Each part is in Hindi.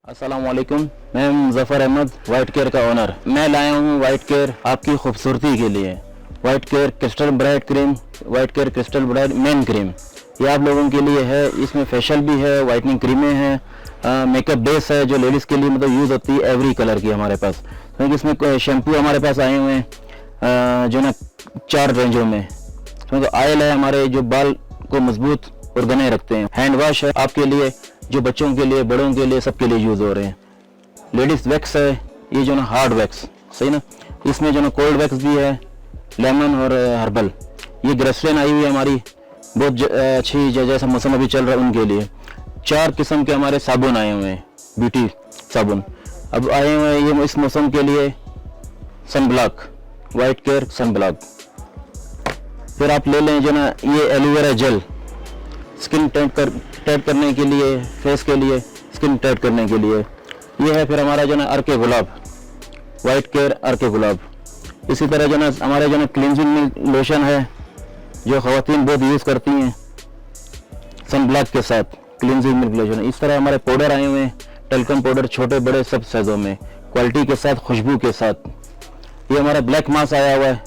अस्सलाम वालेकुम। मैं मुज़फ़्फ़र अहमद, वाइट केयर का ओनर। मैं लाया हूँ वाइट केयर आपकी खूबसूरती के लिए। White care crystal bright cream, white care crystal bright main cream, ये आप लोगों के लिए है। इसमें फेशियल भी है, वाइटनिंग क्रीमें हैं, मेकअप बेस है जो लेडीज़ के लिए मतलब यूज़ होती है एवरी कलर की हमारे पास। क्योंकि इसमें शैम्पू हमारे पास आए हुए हैं जो ना 4 रेंजों में। क्योंकि ऑयल है हमारे जो बाल को मजबूत और घने रखते हैं। हैंड वॉश है आपके लिए, जो बच्चों के लिए, बड़ों के लिए, सबके लिए यूज़ हो रहे हैं। लेडीज़ वैक्स है, ये जो ना हार्ड वैक्स, सही ना। इसमें जो ना कोल्ड वैक्स भी है, लेमन और हर्बल। ये ग्रेसलिन आई हुई है हमारी, बहुत अच्छी, जैसा मौसम अभी चल रहा है उनके लिए। 4 किस्म के हमारे साबुन आए हुए हैं, ब्यूटी साबुन अब आए हुए हैं ये इस मौसम के लिए। Sunblock, white care sunblock. फिर आप ले लें जो ना ये एलोवेरा जेल, स्किन टाइट करने के लिए, फेस के लिए, स्किन टाइट करने के लिए। ये है फिर हमारा जो ना अर्के गुलाब, वाइट केयर अर्के गुलाब। इसी तरह जो ना हमारे जो ना क्लिनजिंग लोशन है जो ख़वातीन बहुत यूज़ करती हैं सन ब्लॉक के साथ, क्लिनजिंग मिल्क लोशन। इस तरह हमारे पाउडर आए हुए हैं, टेल्कम पाउडर, छोटे बड़े सब साइज़ों में, क्वालिटी के साथ, खुशबू के साथ। ये हमारा ब्लैक मास्क आया हुआ है,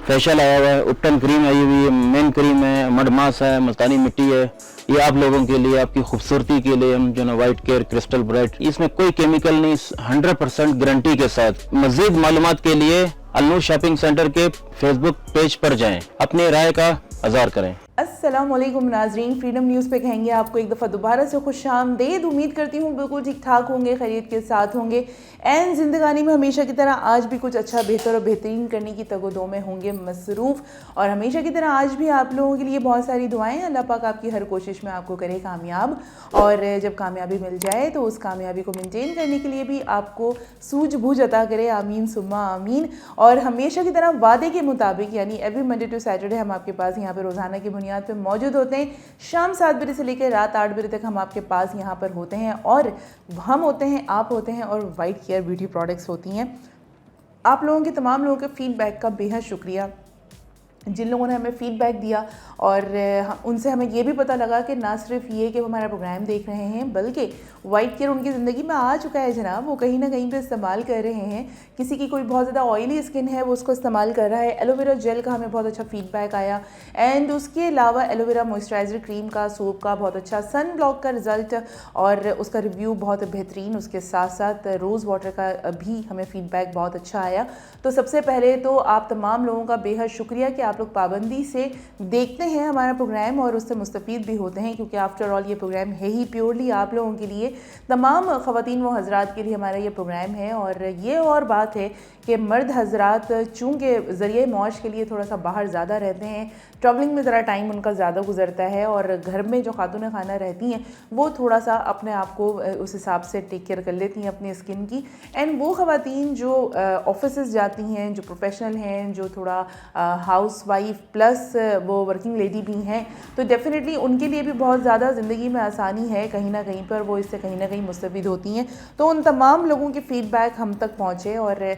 फेशियल आया हुआ है, उपटन क्रीम आई हुई है, मेन क्रीम है, मड मास्क है, मुल्तानी मिट्टी है। ये आप लोगों के लिए, आपकी खूबसूरती के लिए हम जो ना वाइट केयर क्रिस्टल ब्राइट, इसमें कोई केमिकल नहीं, 100% गारंटी के साथ। मज़ीद मालूमात के लिए अलनूर शॉपिंग सेंटर के फेसबुक पेज पर जाएं, अपनी राय का इज़हार करें। अस्सलाम वालेकुम नाजरीन, फ्रीडम न्यूज़ पे कहेंगे आपको एक दफ़ा दोबारा से खुशामदीद। उम्मीद करती हूँ बिल्कुल ठीक ठाक होंगे, खैरियत के साथ होंगे। एन ज़िंदगानी में हमेशा की तरह आज भी कुछ अच्छा, बेहतर और बेहतरीन करने की तगोदो में होंगे मसरूफ़। और हमेशा की तरह आज भी आप लोगों के लिए बहुत सारी दुआएं। अल्लाह पाक आपकी हर कोशिश में आपको करे कामयाब, और जब कामयाबी मिल जाए तो उस कामयाबी को मेनटेन करने के लिए भी आपको सूझबूझ अता करे। आमीन सुम्मा आमीन। और हमेशा की तरह वादे के मुताबिक, यानी एवरी मंडे टू सैटरडे हम आपके पास यहाँ पर रोज़ाना की बुनियाद पे मौजूद होते हैं। शाम 7 बजे से लेकर रात 8 बजे तक हम आपके पास यहाँ पर होते हैं, और हम होते हैं, आप होते हैं, और वाइट केयर ब्यूटी प्रोडक्ट्स होती हैं। आप लोगों के, तमाम लोगों के फीडबैक का बेहद शुक्रिया। जिन लोगों ने हमें फ़ीडबैक दिया, और उनसे हमें ये भी पता लगा कि ना सिर्फ ये कि वो हमारा प्रोग्राम देख रहे हैं, बल्कि वाइट केयर उनकी ज़िंदगी में आ चुका है जनाब। वो कहीं ना कहीं पे इस्तेमाल कर रहे हैं। किसी की कोई बहुत ज़्यादा ऑयली स्किन है, वो उसको इस्तेमाल कर रहा है। एलोवेरा जेल का हमें बहुत अच्छा फ़ीडबैक आया, एंड उसके अलावा एलोवेरा मॉइस्चराइज़र क्रीम का, सोप का बहुत अच्छा, सन ब्लॉक का रिज़ल्ट और उसका रिव्यू बहुत बेहतरीन। उसके साथ साथ रोज़ वाटर का भी हमें फ़ीडबैक बहुत अच्छा आया। तो सबसे पहले तो आप तमाम लोगों का बेहद शुक्रिया कि आप लोग पाबंदी से देखते हैं हमारा प्रोग्राम और उससे मुस्तफ़ीद भी होते हैं, क्योंकि आफ्टर ऑल ये प्रोग्राम है ही प्योरली आप लोगों के लिए, तमाम ख़वातीन व हज़रात के लिए हमारा ये प्रोग्राम है। और ये और बात है कि मर्द हज़रात चूँकि ज़रिए मौज के लिए थोड़ा सा बाहर ज़्यादा रहते हैं, ट्रैवलिंग में ज़रा टाइम उनका ज़्यादा गुजरता है, और घर में जो खातून खाना रहती हैं वो थोड़ा सा अपने आप को उस हिसाब से टेक केयर कर लेती हैं अपनी स्किन की। एंड वो ख़वातीन जो ऑफिस जाती हैं, जो प्रोफेशनल हैं, जो थोड़ा हाउस वाइफ प्लस वो वर्किंग लेडी भी हैं, तो डेफ़िनेटली उनके लिए भी बहुत ज़्यादा ज़िंदगी में आसानी है कहीं ना कहीं पर, वो इससे कहीं ना कहीं मुस्तफ़ीद होती हैं। तो उन तमाम लोगों के फ़ीडबैक हम तक पहुँचे, और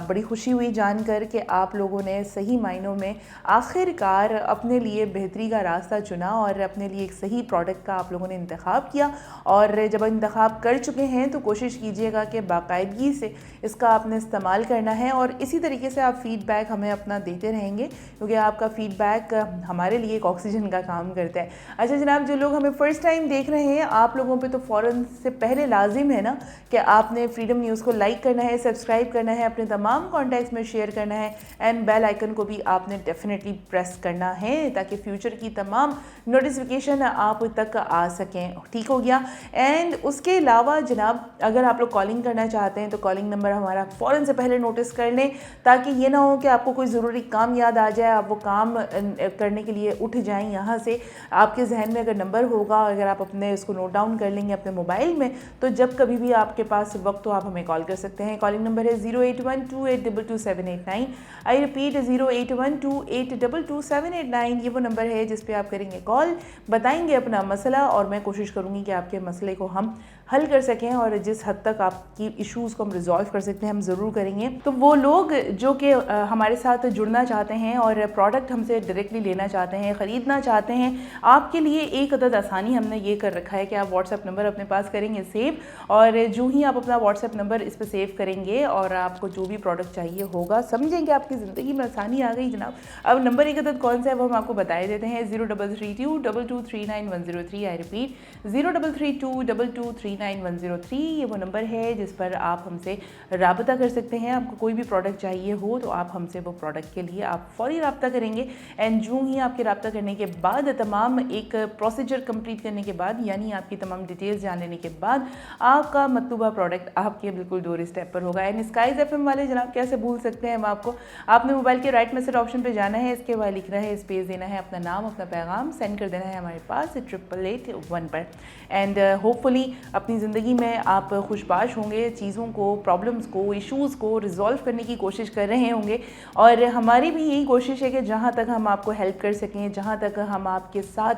बड़ी खुशी हुई जानकर कि आप लोगों ने सही मायनों में आखिरकार अपने लिए बेहतरी का रास्ता चुना, और अपने लिए एक सही प्रोडक्ट का आप लोगों ने इंतखाब किया। और जब इंतखाब कर चुके हैं तो कोशिश कीजिएगा कि बाकायदगी से इसका आपने इस्तेमाल करना है, और इसी तरीके से आप फ़ीडबैक हमें अपना देते रहेंगे, क्योंकि आपका फ़ीडबैक हमारे लिए एक ऑक्सीजन का काम करता है। अच्छा जनाब, जो लोग हमें फ़र्स्ट टाइम देख रहे हैं, आप लोगों पे तो फ़ौरन से पहले लाजिम है ना कि आपने फ्रीडम न्यूज़ को लाइक करना है, सब्सक्राइब करना है, अपने तमाम कॉन्टैक्ट्स में शेयर करना है, एंड बेल आइकन को भी आपने डेफिनेटली प्रेस करना है, ताकि फ्यूचर की तमाम नोटिफिकेशन आप तक आ सकें। ठीक हो गया। एंड उसके अलावा जनाब, अगर आप लोग कॉलिंग करना चाहते हैं तो कॉलिंग नंबर हमारा फ़ौरन से पहले नोटिस कर लें, ताकि ये ना हो कि आपको कोई ज़रूरी काम याद आ जाए, आप वो काम करने के लिए उठ जाएं यहाँ से। आपके जहन में अगर नंबर होगा, अगर आप अपने उसको नोट डाउन कर लेंगे अपने मोबाइल में, तो जब कभी भी आपके पास वक्त हो आप हमें कॉल कर सकते हैं। कॉलिंग नंबर है 08128222789। I repeat 08128222789। ये वो नंबर है जिस पे आप करेंगे कॉल, बताएंगे अपना मसला, और मैं कोशिश करूँगी कि आपके मसले को हम हल कर सकें और जिस हद तक आपकी इश्यूज़ को हम रिजॉल्व कर सकते हैं हम ज़रूर करेंगे। तो वो लोग जो कि हमारे साथ जुड़ना चाहते हैं और प्रोडक्ट हमसे डायरेक्टली लेना चाहते हैं, ख़रीदना चाहते हैं, आपके लिए एक अदद आसानी हमने ये कर रखा है कि आप व्हाट्सएप नंबर अपने पास करेंगे सेव, और जो ही आप अपना व्हाट्सएप नंबर इस पर सेव करेंगे और आपको जो भी प्रोडक्ट चाहिए होगा, समझेंगे आपकी ज़िंदगी में आसानी आ गई जनाब। अब नंबर एक अदद कौन सा है वो हम आपको बताए देते हैं, 0332239103। I repeat 0332239103। ये वो नंबर है जिस पर आप हमसे राब्ता कर सकते हैं। आपको कोई भी प्रोडक्ट चाहिए हो तो आप हमसे वो प्रोडक्ट के लिए आप फ़ौरी राब्ता करेंगे, एंड जो ही आपके राब्ता करने के बाद तमाम एक प्रोसीजर कंप्लीट करने के बाद, यानी आपकी तमाम डिटेल्स जान लेने के बाद, आपका मतलूबा प्रोडक्ट आपके बिल्कुल डोर स्टेप पर होगा। एंड स्काइज एफएम वाले जनाब कैसे भूल सकते हैं हम आपको, आपने मोबाइल के राइट मैसेज ऑप्शन पे जाना है, इसके बाद लिखना है, स्पेस देना है, अपना नाम अपना पैगाम सेंड कर देना है हमारे पास 8881 पर। एंड होपफुली अपनी ज़िंदगी में आप खुशबाश होंगे, चीज़ों को, प्रॉब्लम्स को, इश्यूज़ को रिजॉल्व करने की कोशिश कर रहे होंगे, और हमारी भी यही कोशिश है कि जहाँ तक हम आपको हेल्प कर सकें, जहाँ तक हम आपके साथ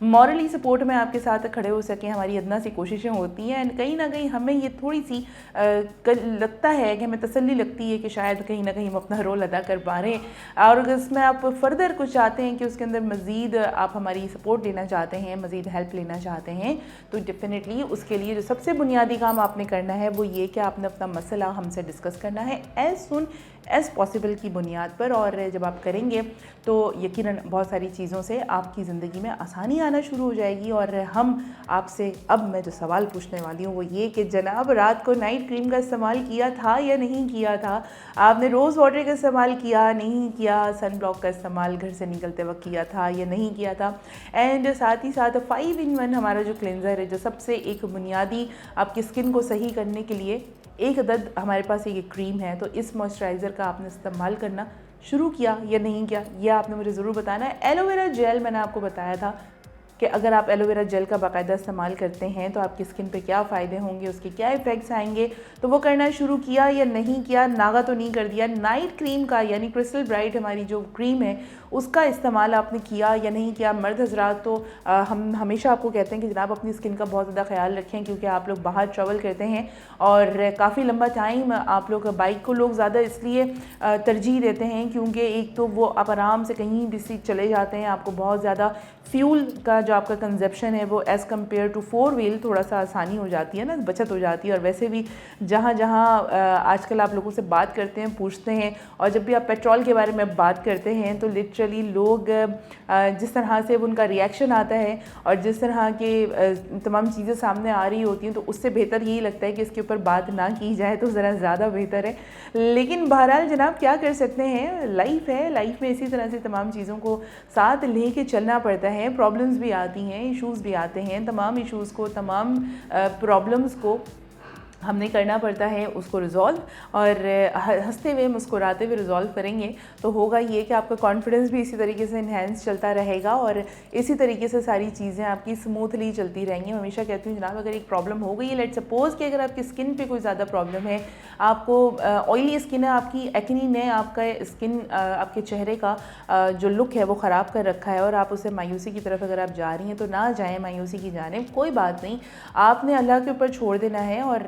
मॉरली सपोर्ट में आपके साथ खड़े हो सकें, हमारी अदना सी कोशिशें होती हैं। एंड कहीं ना कहीं हमें ये थोड़ी सी लगता है कि हमें तसल्ली लगती है कि शायद कहीं ना कहीं हम अपना रोल अदा कर पा रहे हैं, और अगर इसमें आप फर्दर कुछ चाहते हैं कि उसके अंदर मज़ीद आप हमारी सपोर्ट लेना चाहते हैं, मज़ीद हेल्प लेना चाहते हैं, तो डेफिनेटली उसके लिए जो सबसे बुनियादी काम आपने करना है वो ये कि आपने अपना मसला हमसे डिस्कस करना है एज़ सुन एज़ पॉसिबल की बुनियाद पर। और जब आप करेंगे तो यकीनन बहुत सारी चीज़ों से आपकी ज़िंदगी में आसानी आना शुरू हो जाएगी। और हम आपसे अब मैं जो सवाल पूछने वाली हूँ वो ये कि जनाब, रात को नाइट क्रीम का इस्तेमाल किया था या नहीं किया था? आपने रोज़ वाटर का इस्तेमाल किया, नहीं किया? सन ब्लॉक का इस्तेमाल घर से निकलते वक्त किया था या नहीं किया था? एंड साथ ही साथ 5-in-1 हमारा जो क्लेंजर है, जो सबसे एक बुनियादी आपकी स्किन को सही करने के लिए एक अदद हमारे पास ये क्रीम है, तो इस मॉइस्चराइज़र का आपने इस्तेमाल करना शुरू किया या नहीं किया, यह आपने मुझे ज़रूर बताना है। एलोवेरा जेल मैंने आपको बताया था कि अगर आप एलोवेरा जेल का बाकायदा इस्तेमाल करते हैं तो आपकी स्किन पे क्या फ़ायदे होंगे, उसके क्या इफ़ेक्ट्स आएंगे, तो वो करना शुरू किया या नहीं किया, नागा तो नहीं कर दिया। नाइट क्रीम का यानी क्रिस्टल ब्राइट हमारी जो क्रीम है उसका इस्तेमाल आपने किया या नहीं किया? मर्द हजरात तो हम हमेशा आपको कहते हैं कि जनाब अपनी स्किन का बहुत ज़्यादा ख्याल रखें, क्योंकि आप लोग बाहर ट्रैवल करते हैं और काफ़ी लंबा टाइम आप लोग बाइक को लोग ज़्यादा इसलिए तरजीह देते हैं क्योंकि एक तो वो आप आराम से कहीं भी चले जाते हैं, आपको बहुत ज़्यादा फ्यूल का जो आपका कंजप्शन है वो एज़ कम्पेयर टू 4 व्हील थोड़ा सा आसानी हो जाती है ना, बचत हो जाती है। और वैसे भी जहाँ जहाँ आजकल आप लोगों से बात करते हैं, पूछते हैं, और जब भी आप पेट्रोल के बारे में बात करते हैं तो लिटरली लोग जिस तरह से उनका रिएक्शन आता है और जिस तरह के तमाम चीज़ें सामने आ रही होती हैं, तो उससे बेहतर यही लगता है कि इसके ऊपर बात ना की जाए तो ज़रा ज़्यादा बेहतर है। लेकिन बहरहाल जनाब क्या कर सकते हैं, लाइफ है, लाइफ में इसी तरह से तमाम चीज़ों को साथ लेके चलना पड़ता है। प्रॉब्लम्स भी आती हैं, इश्यूज़ भी आते हैं, तमाम इश्यूज़ को, तमाम प्रॉब्लम्स को हमने करना पड़ता है उसको रिज़ॉल्व, और हंसते हुए मुस्कुराते हुए रिज़ॉल्व करेंगे तो होगा ये कि आपका कॉन्फिडेंस भी इसी तरीके से इन्हेंस चलता रहेगा और इसी तरीके से सारी चीज़ें आपकी स्मूथली चलती रहेंगी। हमेशा कहती हूँ जनाब, अगर एक प्रॉब्लम हो गई है, लेट सपोज़ कि अगर आपकी स्किन पे कोई ज़्यादा प्रॉब्लम है, आपको ऑयली स्किन है, आपकी एक्नी ने आपका स्किन आपके चेहरे का जो लुक है वो ख़राब कर रखा है और आप उसे मायूसी की तरफ अगर आप जा रही हैं तो ना जाएँ मायूसी की जानिब। कोई बात नहीं, आपने अल्लाह के ऊपर छोड़ देना है और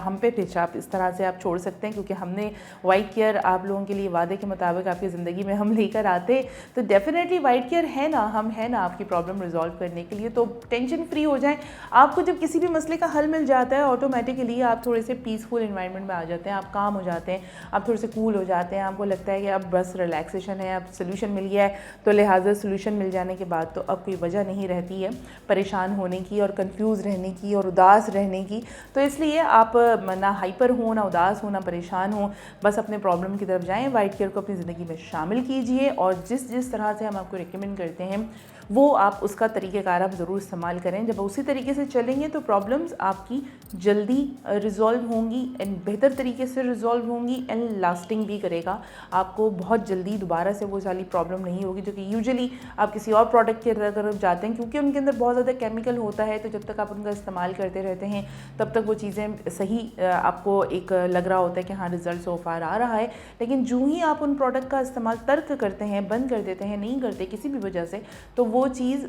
हम पे पिच आप इस तरह से आप छोड़ सकते हैं, क्योंकि हमने वाइट केयर आप लोगों के लिए वादे के मुताबिक आपकी ज़िंदगी में हम लेकर आते, तो डेफिनेटली वाइट केयर है ना, हम है ना आपकी प्रॉब्लम रिजॉल्व करने के लिए। तो टेंशन फ्री हो जाएं। आपको जब किसी भी मसले का हल मिल जाता है ऑटोमेटिकली आप थोड़े से पीसफुल इन्वायरमेंट में आ जाते हैं, आप काम हो जाते हैं, आप थोड़े से कूल हो जाते हैं, आपको लगता है कि अब बस रिलैक्सेशन है, अब सोल्यूशन मिल गया है, तो लिहाजा सोल्यूशन मिल जाने के बाद तो अब कोई वजह नहीं रहती है परेशान होने की और कंफ्यूज रहने की और उदास रहने की। तो इसलिए आप ना हाइपर हो, ना उदास हो, ना परेशान हो, बस अपने प्रॉब्लम की तरफ जाएं, वाइट केयर को अपनी ज़िंदगी में शामिल कीजिए और जिस जिस तरह से हम आपको रिकमेंड करते हैं वो आप उसका तरीक़ेकार आप ज़रूर इस्तेमाल करें। जब उसी तरीके से चलेंगे तो प्रॉब्लम्स आपकी जल्दी रिज़ॉल्व होंगी एंड बेहतर तरीके से रिज़ॉल्व होंगी एंड लास्टिंग भी करेगा। आपको बहुत जल्दी दोबारा से वो सारी प्रॉब्लम नहीं होगी जो कि यूजुअली आप किसी और प्रोडक्ट की तरफ जाते हैं, क्योंकि उनके अंदर बहुत ज़्यादा केमिकल होता है, तो जब तक आप उनका इस्तेमाल करते रहते हैं तब तक वो चीज़ें सही आपको एक लग रहा होता है कि हाँ रिज़ल्ट सो फार आ रहा है। लेकिन जो ही आप उन प्रोडक्ट का इस्तेमाल तर्क करते हैं, बंद कर देते हैं, नहीं करते किसी भी वजह से, तो वो चीज़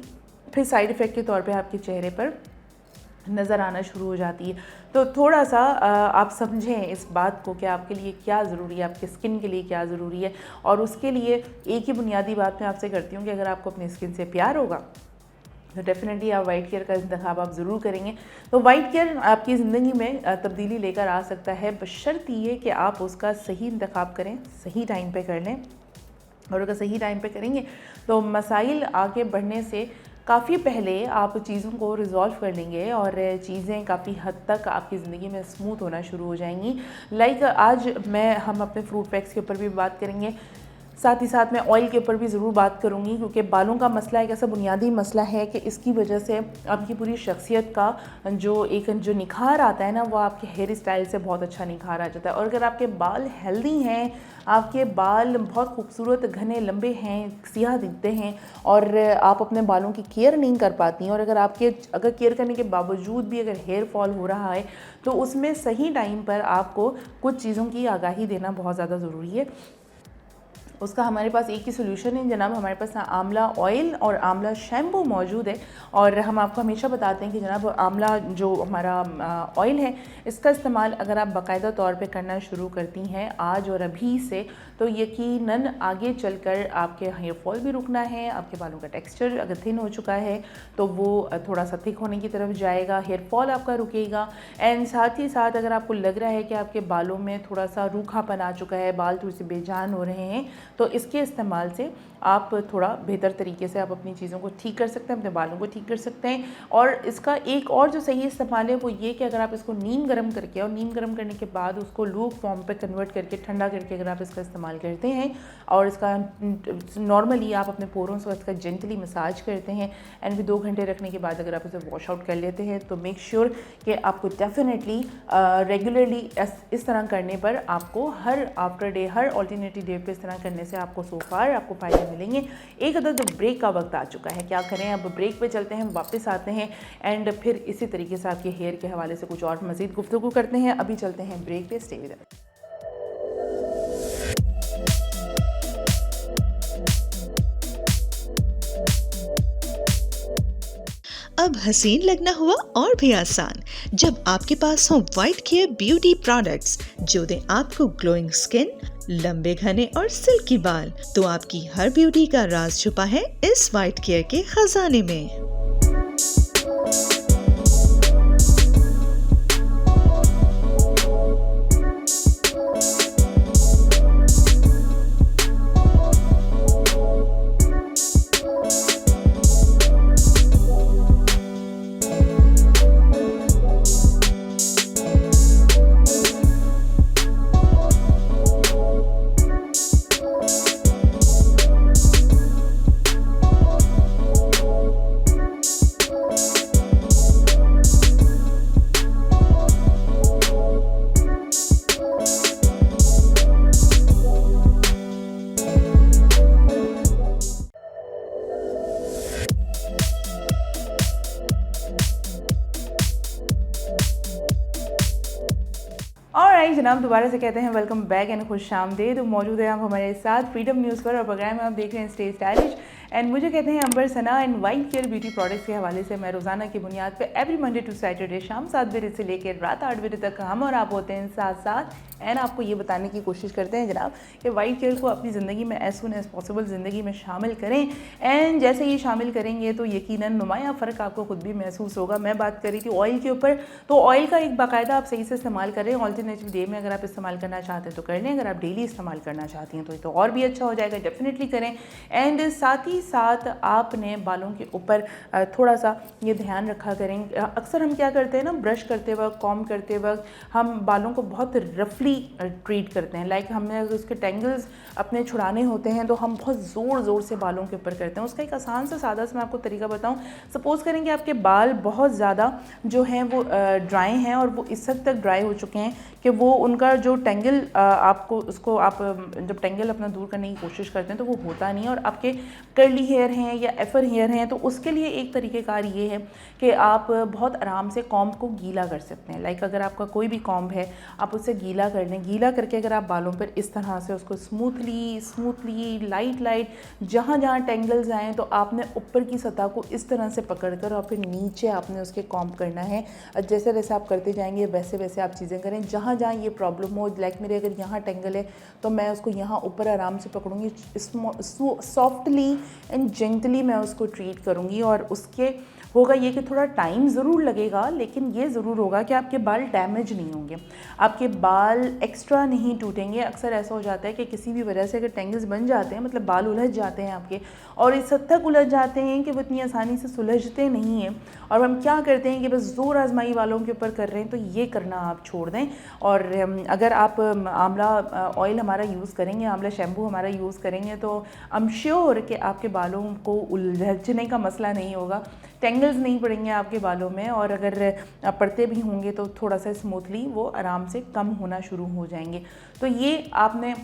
फिर साइड इफ़ेक्ट के तौर पे आपके चेहरे पर नज़र आना शुरू हो जाती है। तो थोड़ा सा आप समझें इस बात को कि आपके लिए क्या ज़रूरी है, आपके स्किन के लिए क्या ज़रूरी है। और उसके लिए एक ही बुनियादी बात मैं आपसे करती हूँ कि अगर आपको अपनी स्किन से प्यार होगा तो डेफ़िनेटली आप वाइट केयर का इंतखाब आप ज़रूर करेंगे। तो वाइट केयर आपकी ज़िंदगी में तब्दीली लेकर आ सकता है, बशर्ते ये कि आप उसका सही इंतखाब करें, सही टाइम पे कर लें। और अगर सही टाइम पे करेंगे तो मसाइल आगे बढ़ने से काफ़ी पहले आप चीज़ों को रिज़ॉल्व कर लेंगे और चीज़ें काफ़ी हद तक आपकी ज़िंदगी में स्मूथ होना शुरू हो जाएंगी। लाइक आज हम अपने फ्रूट पैक्स के ऊपर भी बात करेंगे, साथ ही साथ मैं ऑयल के ऊपर भी ज़रूर बात करूँगी, क्योंकि बालों का मसला एक ऐसा बुनियादी मसला है कि इसकी वजह से आपकी पूरी शख्सियत का जो निखार आता है ना, वो आपके हेयर स्टाइल से बहुत अच्छा निखार आ जाता है। और अगर आपके बाल हेल्दी हैं, आपके बाल बहुत खूबसूरत घने लंबे हैं, सियाह दिखते हैं और आप अपने बालों की केयर नहीं कर पाती हैं, और अगर केयर करने के बावजूद भी अगर हेयर फॉल हो रहा है तो उसमें सही टाइम पर आपको कुछ चीज़ों की आगाही देना बहुत ज़्यादा ज़रूरी है। उसका हमारे पास एक ही सोल्यूशन है जनाब, हमारे पास आंवला ऑयल और आंवला शैम्पू मौजूद है। और हम आपको हमेशा बताते हैं कि जनाब आंवला जो हमारा ऑयल है, इसका इस्तेमाल अगर आप बाकायदा तौर पे करना शुरू करती हैं आज और अभी से, तो यकीनन आगे चलकर आपके हेयर फॉल भी रुकना है। आपके बालों का टेक्सचर अगर थिन हो चुका है तो वो थोड़ा सा थिक होने की तरफ जाएगा, हेयर फॉल आपका रुकेगा। एंड साथ ही साथ अगर आपको लग रहा है कि आपके बालों में थोड़ा सा रूखापन आ चुका है, बाल थोड़े से बेजान हो रहे हैं, तो इसके इस्तेमाल से आप थोड़ा बेहतर तरीके से आप अपनी चीज़ों को ठीक कर सकते हैं, अपने बालों को ठीक कर सकते हैं। और इसका एक और जो सही इस्तेमाल है वो ये कि अगर आप इसको नीम गर्म करके और नीम गर्म करने के बाद उसको लूक फॉर्म पे कन्वर्ट करके ठंडा करके अगर आप इसका इस्तेमाल करते हैं और इसका नॉर्मली आप अपने पोरों से इसका जेंटली मसाज करते हैं एंड फिर 2 घंटे रखने के बाद अगर आप इसे वॉश आउट कर लेते हैं, तो मेक श्योर कि आपको डेफिनेटली रेगुलरली इस तरह करने पर आपको हर आफ्टर डे, हर ऑल्टरनेटिव डे पे इस तरह करने से आपको सो फार आपको फ़ायदे मिलेंगे। एक अदद ब्रेक का वक्त आ चुका है, क्या करें, अब ब्रेक पे चलते हैं, वापस आते हैं एंड फिर इसी तरीके से आपके हेयर के हवाले से कुछ और मज़ीद गुफ्तगू करते हैं। अभी चलते हैं ब्रेक पे, स्टे विद अस। अब हसीन लगना हुआ और भी आसान जब आपके पास हो वाइट केयर ब्यूटी प्रोडक्ट्स जो दें आपको ग्लोइंग स्किन, लंबे घने और सिल्की बाल। तो आपकी हर ब्यूटी का राज छुपा है इस वाइट केयर के खजाने में। ऑलराइट जनाब, दोबारा से कहते हैं वेलकम बैक एंड खुश आमदीद। मौजूद है आप हमारे साथ फ्रीडम न्यूज़ पर और प्रोग्राम में आप देख रहे हैं स्टे स्टाइलिश एंड मुझे कहते हैं Ambar Sana and white care beauty products के हवाले से मैं रोज़ाना की बुनियाद पे एवरी मंडे टू सैटरडे शाम 7 बजे से लेकर रात 8 बजे तक हम और आप होते हैं साथ साथ एंड आपको ये बताने की कोशिश करते हैं जनाब कि वाइट केयर को अपनी ज़िंदगी में एज सुन एज पॉसिबल ज़िंदगी में शामिल करें। एंड जैसे ये शामिल करेंगे तो यकीनन नुमाया फ़र्क आपको खुद भी महसूस होगा। मैं बात कर रही थी ऑयल के ऊपर, तो ऑयल का एक बाकायदा आप सही से इस्तेमाल करें। ऑल्टरनेटिव डे में अगर आप इस्तेमाल करना चाहते हैं तो कर लें, अगर आप डेली इस्तेमाल करना चाहती हैं तो और भी अच्छा हो जाएगा, डेफिनेटली करें। एंड साथ ही साथ आपने बालों के ऊपर थोड़ा सा ये ध्यान रखा करें। अक्सर हम क्या करते हैं ना, ब्रश करते वक्त, कॉम करते वक्त हम बालों को बहुत रफली ट्रीट करते हैं। लाइक हमें अगर उसके टेंगल्स अपने छुड़ाने होते हैं तो हम बहुत ज़ोर से बालों के ऊपर करते हैं। उसका एक आसान सा सादा सा मैं आपको तरीका बताऊं। सपोज़ करें कि आपके बाल बहुत ज़्यादा जो हैं वो ड्राई हैं और वो इस हद तक ड्राई हो चुके हैं कि वो उनका जो टेंगल आपको उसको आप जब टेंगल अपना दूर करने की कोशिश करते हैं तो वो होता नहीं है और आपके कर्ली हेयर हैं या एफर हेयर हैं, तो उसके लिए एक तरीक़ेकार ये है कि आप बहुत आराम से कॉम्ब को गीला कर सकते हैं। लाइक अगर आपका कोई भी कॉम्ब है आप उसे गीला कर कर लें, गीला करके अगर आप बालों पर इस तरह से उसको स्मूथली लाइट जहाँ जहाँ टेंगल्स आएँ तो आपने ऊपर की सतह को इस तरह से पकड़कर और फिर नीचे आपने उसके कॉम्ब करना है। जैसे जैसे आप करते जाएंगे वैसे वैसे आप चीज़ें करें। जहाँ जहाँ ये प्रॉब्लम हो, लाइक मेरे अगर यहाँ टेंगल है तो मैं उसको यहाँ ऊपर आराम से पकड़ूंगी, सॉफ्टली एंड जेंटली मैं उसको ट्रीट करूँगी। और उसके होगा ये कि थोड़ा टाइम ज़रूर लगेगा, लेकिन ये ज़रूर होगा कि आपके बाल डैमेज नहीं होंगे, आपके बाल एक्स्ट्रा नहीं टूटेंगे। अक्सर ऐसा हो जाता है कि किसी भी वजह से अगर टेंगल्स बन जाते हैं, मतलब बाल उलझ जाते हैं आपके, और इस हद तक उलझ जाते हैं कि वो इतनी आसानी से सुलझते नहीं हैं, और हम क्या करते हैं कि बस ज़ोर आजमाई वालों के ऊपर कर रहे हैं। तो ये करना आप छोड़ दें। और अगर आप आंवला ऑयल हमारा यूज़ करेंगे, आंवला शैम्पू हमारा यूज़ करेंगे, तो आई एम श्योर कि आपके बालों को उलझने का मसला नहीं होगा, टेंगल्स नहीं पड़ेंगे आपके बालों में, और अगर पड़ते भी होंगे तो थोड़ा सा स्मूथली वो आराम से कम होना शुरू हो जाएंगे। तो ये आपने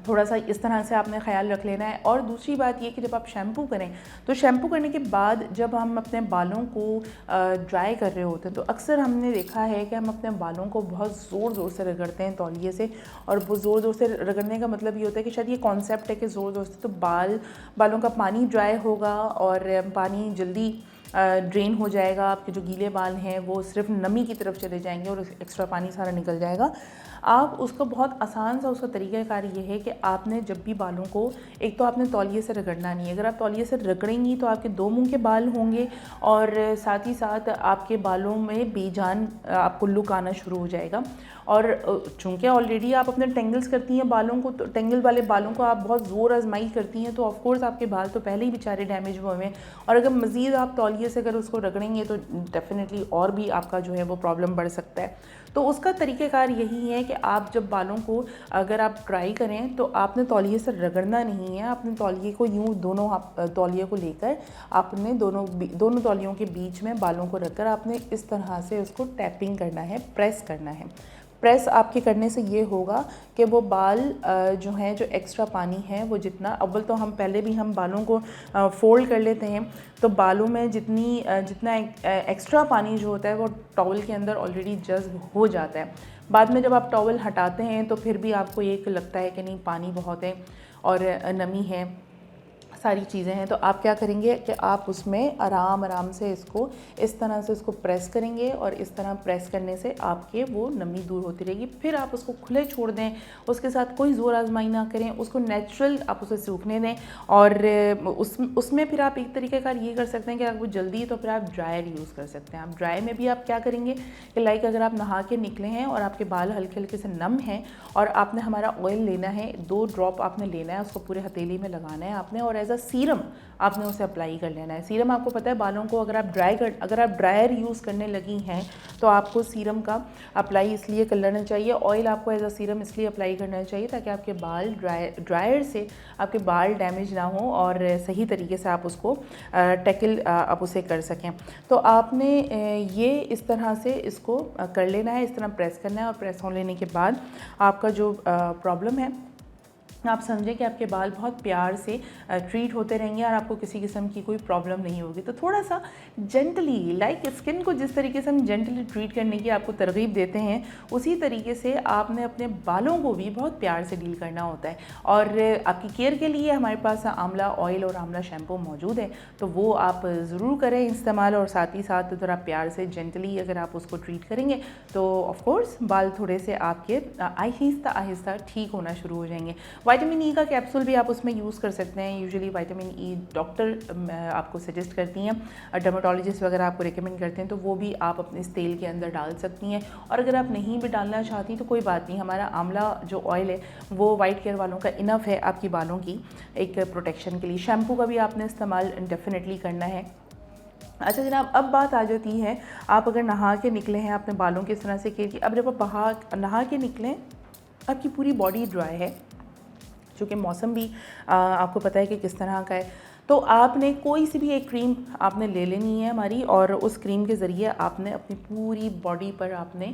थोड़ा सा इस तरह से आपने ख्याल रख लेना है। और दूसरी बात ये कि जब आप शैम्पू करें तो शैम्पू करने के बाद जब हम अपने बालों को ड्राई कर रहे होते हैं तो अक्सर हमने देखा है कि हम अपने बालों को बहुत ज़ोर से रगड़ते हैं तौलिए से। और वो ज़ोर से रगड़ने का मतलब ये होता है कि शायद ये कॉन्सेप्ट है कि ज़ोर से तो बालों का पानी ड्राई होगा और पानी जल्दी ड्रेन हो जाएगा, आपके जो गीले बाल हैं वो सिर्फ नमी की तरफ चले जाएंगे और एक्स्ट्रा पानी सारा निकल जाएगा। आप उसको बहुत आसान सा उसका तरीक़ाकार ये है कि आपने जब भी बालों को, एक तो आपने तौलिए से रगड़ना नहीं है। अगर आप तौलिए से रगड़ेंगी तो आपके 2 मुंह के बाल होंगे और साथ ही साथ आपके बालों में बेजान आपको लुक आना शुरू हो जाएगा। और चूँकि ऑलरेडी आप अपने टेंगल्स करती हैं बालों को, तो टेंगल वाले बालों को आप बहुत ज़ोर आजमाई करती हैं, तो ऑफ कोर्स आपके बाल तो पहले ही बेचारे डैमेज हुए हैं, और अगर मज़ीद आप तौलिए से अगर उसको रगड़ेंगे तो डेफिनेटली और भी आपका जो है वो प्रॉब्लम बढ़ सकता है। तो उसका तरीक़ेकार यही है कि आप जब बालों को अगर आप ट्राई करें तो आपने तौलिए से रगड़ना नहीं है, आपने तौलिए को यूँ दोनों तौलिए को लेकर आपने दोनों तौलियों के बीच में बालों को रखकर आपने इस तरह से उसको टैपिंग करना है, प्रेस करना है। प्रेस आपके करने से ये होगा कि वो बाल जो हैं, जो एक्स्ट्रा पानी है वो जितना, अव्वल तो हम बालों को फोल्ड कर लेते हैं, तो बालों में जितना एक्स्ट्रा पानी जो होता है वो टॉवल के अंदर ऑलरेडी जज़्ब हो जाता है। बाद में जब आप टॉवल हटाते हैं तो फिर भी आपको एक लगता है कि नहीं पानी बहुत है और नमी है, सारी चीज़ें हैं। तो आप क्या करेंगे कि आप उसमें आराम से इसको इस तरह से इसको प्रेस करेंगे, और इस तरह प्रेस करने से आपके वो नमी दूर होती रहेगी। फिर आप उसको खुले छोड़ दें, उसके साथ कोई ज़ोर आजमाई ना करें, उसको नेचुरल आप उसे सूखने दें। और उसमें फिर आप एक तरीक़ेकार ये कर सकते हैं कि अगर वो जल्दी है तो फिर आप ड्रायर यूज़ कर सकते हैं। आप ड्राई में भी आप क्या करेंगे कि लाइक अगर आप नहा के निकले हैं और आपके बाल हल्के हल्के से नम हैं और आपने हमारा ऑयल लेना है, 2 ड्रॉप आपने लेना है, उसको पूरे हथेली में लगाना है आपने, और सीरम आपने उसे अप्लाई कर लेना है। सीरम आपको पता है बालों को अगर आप ड्रायर यूज़ करने लगी हैं तो आपको सीरम का अप्लाई इसलिए कर लेना चाहिए, ऑयल आपको एज अ सीरम इसलिए अप्लाई करना चाहिए ताकि आपके बाल ड्रायर से आपके बाल डैमेज ना हो और सही तरीके से आप उसको टैकल आप उसे कर सकें। तो आपने ये इस तरह से इसको कर लेना है, इस तरह प्रेस करना है, और प्रेस हो लेने के बाद आपका जो प्रॉब्लम है आप समझें कि आपके बाल बहुत प्यार से ट्रीट होते रहेंगे और आपको किसी किस्म की कोई प्रॉब्लम नहीं होगी। तो थोड़ा सा जेंटली, लाइक स्किन को जिस तरीके से हम जेंटली ट्रीट करने की आपको तरगीब देते हैं, उसी तरीके से आपने अपने बालों को भी बहुत प्यार से डील करना होता है। और आपकी केयर के लिए हमारे पास आंवला ऑयल और आंवला शैम्पू मौजूद है, तो वो आप ज़रूर करें इस्तेमाल, और साथ ही साथ थोड़ा प्यार से जेंटली अगर आप उसको ट्रीट करेंगे तो ऑफकोर्स बाल थोड़े से आपके आहिस्ता ठीक होना शुरू हो जाएंगे। विटामिन ई का कैप्सूल भी आप उसमें यूज़ कर सकते हैं। यूजुअली विटामिन ई डॉक्टर आपको सजेस्ट करती हैं, डर्मेटोलॉजिस्ट वगैरह आपको रिकमेंड करते हैं, तो वो भी आप अपने इस तेल के अंदर डाल सकती हैं। और अगर आप नहीं भी डालना चाहती तो कोई बात नहीं, हमारा आंवला जो ऑयल है वो वाइट केयर वालों का इनफ है आपकी बालों की एक प्रोटेक्शन के लिए। शैम्पू का भी आपने इस्तेमाल डेफिनेटली करना है। अच्छा जनाब, अब बात आ जाती है, आप अगर नहा के निकले हैं, आपने बालों की इस तरह से केयर की, अब जब आप नहा के निकलें आपकी पूरी बॉडी ड्राई है, चूँकि मौसम भी आपको पता है कि किस तरह का है, तो आपने कोई सी भी एक क्रीम आपने ले लेनी है हमारी, और उस क्रीम के ज़रिए आपने अपनी पूरी बॉडी पर आपने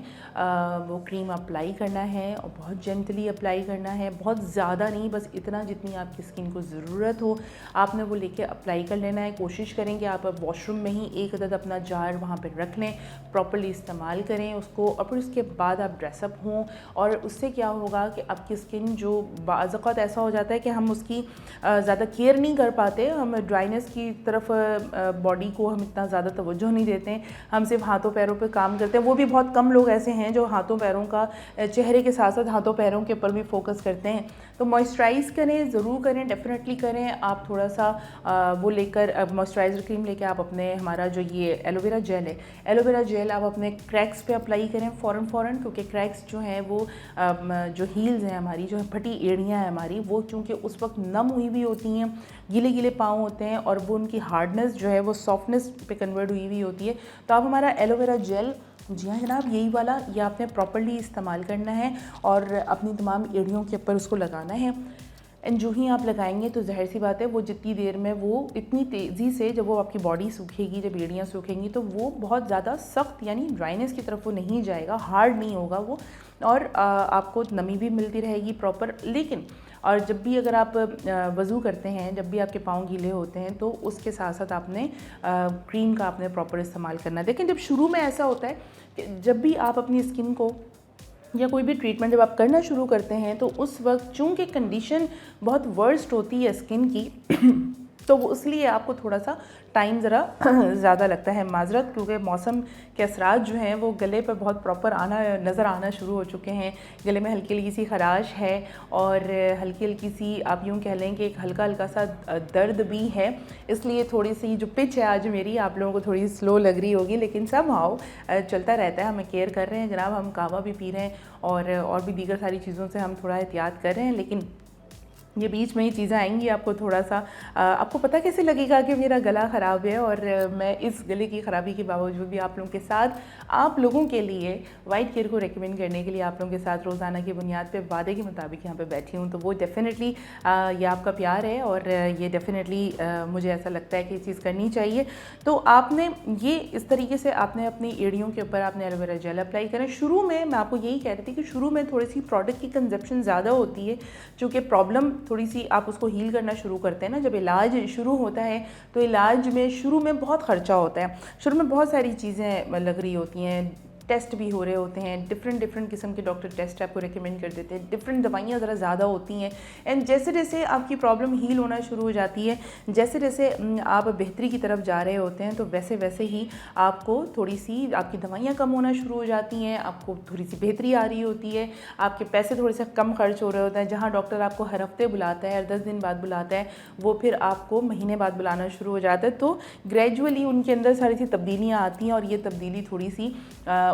वो क्रीम अप्लाई करना है, और बहुत जेंटली अप्लाई करना है, बहुत ज़्यादा नहीं, बस इतना जितनी आपकी स्किन को ज़रूरत हो आपने वो लेके अप्लाई कर लेना है। कोशिश करें कि आप वॉशरूम में ही एक अदद अपना जार वहाँ पर रख लें, प्रॉपर्ली इस्तेमाल करें उसको, और फिर उसके बाद आप ड्रेसअप हों। और उससे क्या होगा कि आपकी स्किन जो बाज़ औक़ात ऐसा हो जाता है कि हम उसकी ज़्यादा केयर नहीं कर पाते, हम ड्राइनेस की तरफ बॉडी को हम इतना ज़्यादा तवज्जो नहीं देते हैं, हम सिर्फ हाथों पैरों पे काम करते हैं। वो भी बहुत कम लोग ऐसे हैं जो हाथों पैरों का, चेहरे के साथ साथ हाथों पैरों के ऊपर भी फोकस करते हैं। तो मॉइस्चराइज़ करें, ज़रूर करें, डेफिनेटली करें। आप थोड़ा सा वो लेकर मॉइस्चराइज़र क्रीम लेकर आप अपने, हमारा जो ये एलोवेरा जेल है, एलोवेरा जेल आप अपने क्रैक्स पे अप्लाई करें फ़ौरन, क्योंकि क्रैक्स जो हैं वो जो हील्स हैं हमारी, जो फटी एड़ियाँ हैं हमारी, वो चूँकि उस वक्त नम हुई हुई होती हैं, गीले गीले पाँव होते हैं, और वो उनकी हार्डनेस जो है वो सॉफ्टनेस पे कन्वर्ट हुई हुई होती है। तो आप हमारा एलोवेरा जेल, जी हाँ जनाब, यही वाला, ये आपने प्रॉपर्ली इस्तेमाल करना है और अपनी तमाम एड़ियों के ऊपर उसको लगाना है। एंड जो ही आप लगाएंगे तो ज़ाहिर सी बात है वो जितनी देर में, वो इतनी तेज़ी से जब वो आपकी बॉडी सूखेगी, जब एड़ियाँ सूखेंगी, तो वो बहुत ज़्यादा सख्त यानी ड्राइनेस की तरफ वो नहीं जाएगा, हार्ड नहीं होगा वो, और आपको नमी भी मिलती रहेगी प्रॉपर। लेकिन और जब भी अगर आप वज़ू करते हैं, जब भी आपके पाँव गीले होते हैं, तो उसके साथ साथ आपने क्रीम का आपने प्रॉपर इस्तेमाल करना है। लेकिन जब शुरू में ऐसा होता है कि जब भी आप अपनी स्किन को या कोई भी ट्रीटमेंट जब आप करना शुरू करते हैं, तो उस वक्त चूँकि कंडीशन बहुत वर्स्ट होती है स्किन की तो वो इसलिए आपको थोड़ा सा टाइम ज़रा ज़्यादा लगता है, माजरत, क्योंकि मौसम के असरात जो हैं वो गले पर बहुत प्रॉपर नज़र आना शुरू हो चुके हैं। गले में हल्की हल्की सी खराश है, और हल्की हल्की सी आप यूँ कह लें कि एक हल्का हल्का सा दर्द भी है। इसलिए थोड़ी सी जो पिच है आज मेरी आप लोगों को थोड़ी स्लो लग रही होगी, लेकिन समहाउ चलता रहता है। हमें केयर कर रहे हैं जनाब, हम कहवा भी पी रहे हैं और भी दीगर सारी चीज़ों से हम थोड़ा एहतियात कर रहे हैं, लेकिन ये बीच में ही चीज़ें आएंगी। आपको थोड़ा सा आपको पता कैसे लगेगा कि मेरा गला ख़राब है, और मैं इस गले की ख़राबी के बावजूद भी आप लोगों के साथ, आप लोगों के लिए वाइट केयर को रेकमेंड करने के लिए आप लोगों के साथ रोज़ाना की बुनियाद पे वादे के मुताबिक यहाँ पे बैठी हूँ। तो वो डेफ़िनेटली ये आपका प्यार है, और ये डेफ़िनेटली मुझे ऐसा लगता है कि ये चीज़ करनी चाहिए। तो आपने ये इस तरीके से आपने अपनी एड़ियों के ऊपर आपने एलोवेरा जेल अप्लाई करें। शुरू में मैं आपको यही कह रही थी कि शुरू में थोड़ी सी प्रोडक्ट की कंजप्शन ज़्यादा होती है, चूँकि प्रॉब्लम थोड़ी सी आप उसको हील करना शुरू करते हैं ना, जब इलाज शुरू होता है तो इलाज में शुरू में बहुत ख़र्चा होता है, शुरू में बहुत सारी चीज़ें लग रही होती हैं, टेस्ट भी हो रहे होते हैं, डिफरेंट किस्म के डॉक्टर टेस्ट आपको रेकमेंड कर देते हैं, डिफरेंट दवाइयाँ ज़रा ज़्यादा होती हैं। एंड जैसे जैसे आपकी प्रॉब्लम हील होना शुरू हो जाती है, जैसे जैसे आप बेहतरी की तरफ जा रहे होते हैं, तो वैसे वैसे ही आपको थोड़ी सी आपकी दवाइयाँ कम होना शुरू हो जाती हैं, आपको थोड़ी सी बेहतरी आ रही होती है, आपके पैसे थोड़े से कम खर्च हो रहे होते हैं। जहाँ डॉक्टर आपको हर हफ्ते बुलाता है, हर 10 दिन बाद बुलाता है, वो फिर आपको महीने बाद बुलाना शुरू हो जाता है। तो ग्रेजुअली उनके अंदर सारी सी तब्दीलियाँ आती हैं, और ये तब्दीली थोड़ी सी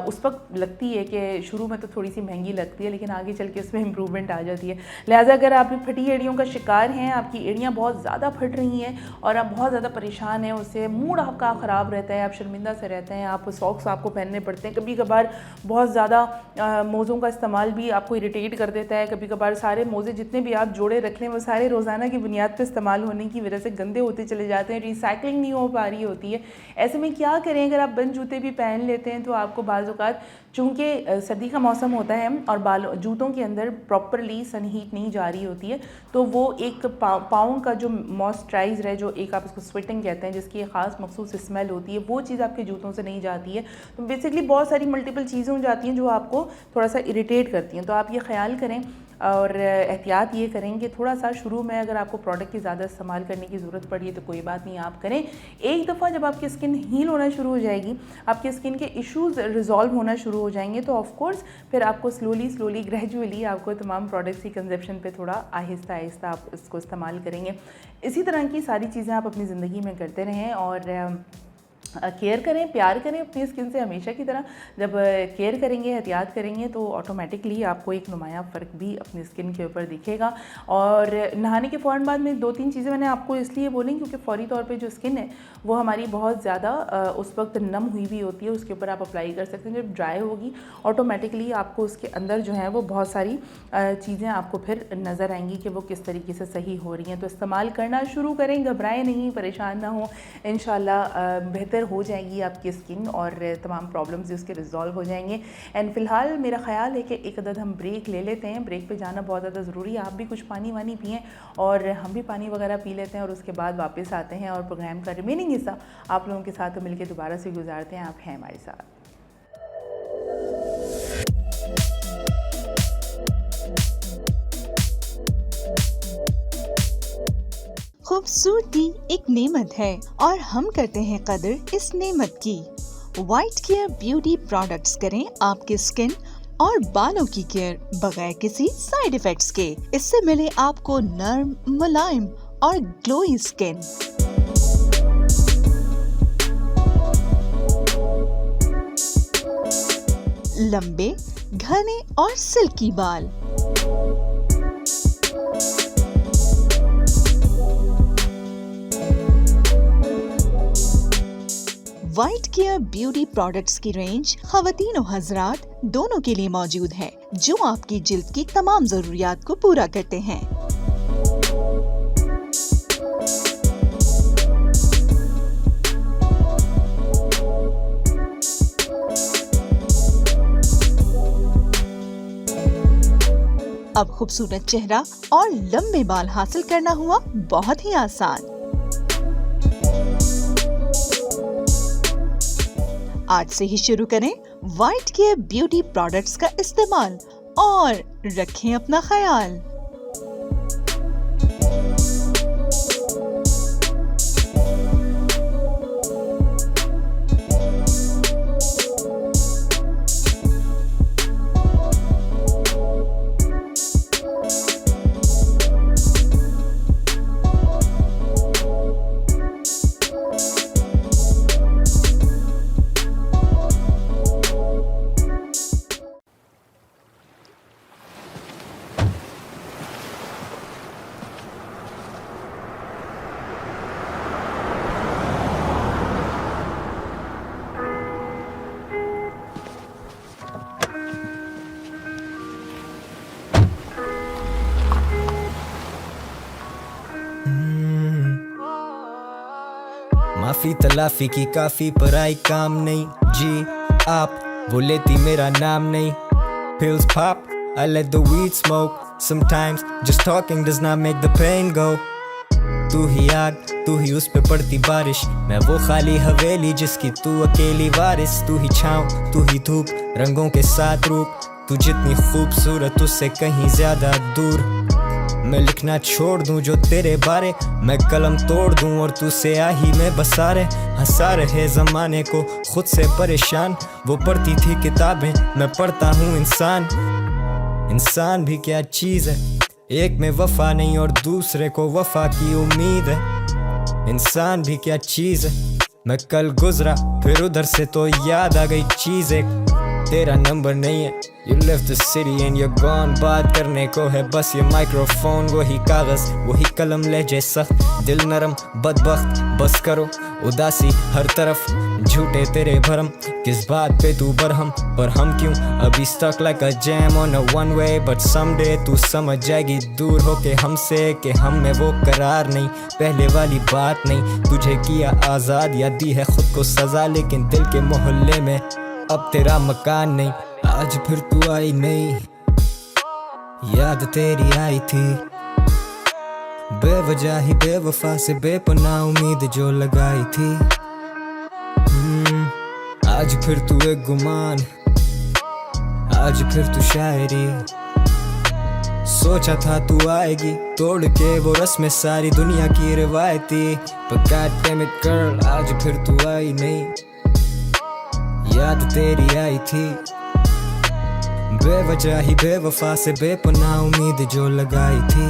उस वक्त लगती है कि शुरू में तो थोड़ी सी महंगी लगती है, लेकिन आगे चल के उसमें इम्प्रूवमेंट आ जाती है। लिहाजा अगर आप फटी एड़ियों का शिकार हैं, आपकी एड़ियाँ बहुत ज़्यादा फट रही हैं और आप बहुत ज़्यादा परेशान हैं, उससे मूड आपका ख़राब रहता है, आप शर्मिंदा से रहते हैं, आप सॉक्स आपको पहनने पड़ते हैं, कभी कभार बहुत ज़्यादा मोज़ों का इस्तेमाल भी आपको इरिटेट कर देता है, कभी कभार सारे मोज़े जितने भी आप जोड़े रख लें वो सारे रोज़ाना की बुनियाद पर इस्तेमाल होने की वजह से गंदे होते चले जाते हैं, रिसाइकलिंग नहीं हो पा रही होती है। ऐसे में क्या करें, अगर आप बंद जूते भी पहन लेते हैं तो आपको बाज़ औक़ात चूँकि सर्दी का मौसम होता है और जूतों के अंदर प्रॉपरली सन हीट नहीं जा रही होती है, तो वो एक पाँव का जो मॉइस्चराइज़र है, जो एक आप इसको स्वेटिंग कहते हैं, जिसकी एक ख़ास मखसूस स्मेल होती है, वो चीज़ आपके जूतों से नहीं जाती है। तो बेसिकली बहुत सारी मल्टीपल चीज़ें हो जाती हैं जो आपको थोड़ा सा इरिटेट करती हैं। तो आप ये ख्याल करें और एहतियात ये करें कि थोड़ा सा शुरू में अगर आपको प्रोडक्ट की ज़्यादा इस्तेमाल करने की ज़रूरत पड़ी है तो कोई बात नहीं, आप करें। एक दफ़ा जब आपकी स्किन हील होना शुरू हो जाएगी, आपकी स्किन के इश्यूज़ रिजॉल्व होना शुरू हो जाएंगे, तो ऑफ कोर्स फिर आपको स्लोली ग्रेजुअली आपको तमाम प्रोडक्ट्स की कंजप्शन पे थोड़ा आहिस्ता आहिस्ता आप इसको इस्तेमाल करेंगे। इसी तरह की सारी चीज़ें आप अपनी ज़िंदगी में करते रहें और केयर करें, प्यार करें अपनी स्किन से हमेशा की तरह। जब केयर करेंगे, एहतियात करेंगे तो ऑटोमेटिकली आपको एक नुमाया फ़र्क भी अपनी स्किन के ऊपर दिखेगा। और नहाने के फ़ौरन बाद में 2-3 चीज़ें मैंने आपको इसलिए बोली क्योंकि फ़ौरी तौर पे जो स्किन है वो हमारी बहुत ज़्यादा उस वक्त नम हुई हुई होती है, उसके ऊपर आप अप्लाई कर सकते हैं। जब ड्राई होगी ऑटोमेटिकली आपको उसके अंदर जो है वो बहुत सारी चीज़ें आपको फिर नज़र आएंगी कि वो किस तरीके से सही हो रही हैं। तो इस्तेमाल करना शुरू करें, घबराएं नहीं, परेशान ना हो, इंशाल्लाह बेहतर हो जाएगी आपकी स्किन और तमाम प्रॉब्लम्स उसके रिजॉल्व हो जाएंगे। एंड फ़िलहाल मेरा ख़्याल है कि एक अदद हम ब्रेक ले लेते हैं। ब्रेक पे जाना बहुत ज़्यादा ज़रूरी है। आप भी कुछ पानी वानी पिएँ और हम भी पानी वगैरह पी लेते हैं और उसके बाद वापस आते हैं और प्रोग्राम का रिमेनिंग हिस्सा आप लोगों के साथ मिलकर दोबारा से गुजारते हैं। आप हैं हमारे साथ। खूबसूरती एक नेमत है और हम करते हैं कदर इस नेमत की। वाइट केयर ब्यूटी प्रोडक्ट्स करें आपकी स्किन और बालों की केयर बगैर किसी साइड इफेक्ट्स के। इससे मिले आपको नर्म, मुलायम और ग्लोई स्किन। लंबे, घने और सिल्की बाल, वाइट केयर ब्यूटी प्रोडक्ट्स की रेंज ख़वातीन और हज़रात दोनों के लिए मौजूद है, जो आपकी जिल्द की तमाम ज़रूरियात को पूरा करते हैं। अब खूबसूरत चेहरा और लंबे बाल हासिल करना हुआ बहुत ही आसान। आज से ही शुरू करें वाइट केयर ब्यूटी प्रोडक्ट्स का इस्तेमाल और रखें अपना ख्याल। माफी तलाफी की काफी पराई काम नहीं जी आप वो लेती मेरा नाम नहीं pills pop I let the weed smoke sometimes just talking does not make the pain go तू ही आग तू ही उस पे पड़ती बारिश मैं वो खाली हवेली जिसकी तू अकेली वारिस तू ही छाँव तू ही धूप रंगों के साथ रूप तू जितनी खूबसूरत उससे कहीं ज्यादा दूर मैं लिखना छोड़ दूं जो तेरे बारे मैं कलम तोड़ दूं और तू स्याही में बसा रहे हंसा रहे जमाने को खुद से परेशान वो पढ़ती थी किताबें मैं पढ़ता हूँ इंसान भी क्या चीज़ है एक में वफा नहीं और दूसरे को वफा की उम्मीद है इंसान भी क्या चीज़ है मैं कल गुजरा फिर उधर से तो याद आ गई चीज़ एक तेरा नंबर नहीं है You left the city and you're gone बात करने को है बस ये माइक्रोफोन वही कागज वही कलम लहजे सख्त दिल नरम बदबख्त बस करो उदासी हर तरफ झूठे तेरे भरम किस बात पे तू बरहम पर हम क्यों अभी stuck like a jam on a one way but someday तू समझ जाएगी दूर होके हमसे कि हम में वो करार नहीं पहले वाली बात नहीं तुझे किया आज़ाद या दी है खुद को सजा लेकिन दिल के मोहल्ले में अब तेरा मकान नहीं आज फिर तू आई नहीं याद तेरी आई थी बेवजह ही बेवफा से बेपनाह उम्मीद जो लगाई थी आज फिर तू एक गुमान आज फिर तू शायरी सोचा था तू आएगी तोड़ के वो रस्में सारी दुनिया की रिवायती But God damn it girl आज फिर तू आई नहीं याद तेरी आई थी बेवजह ही बेवफा से बेपनाह उम्मीद जो लगाई थी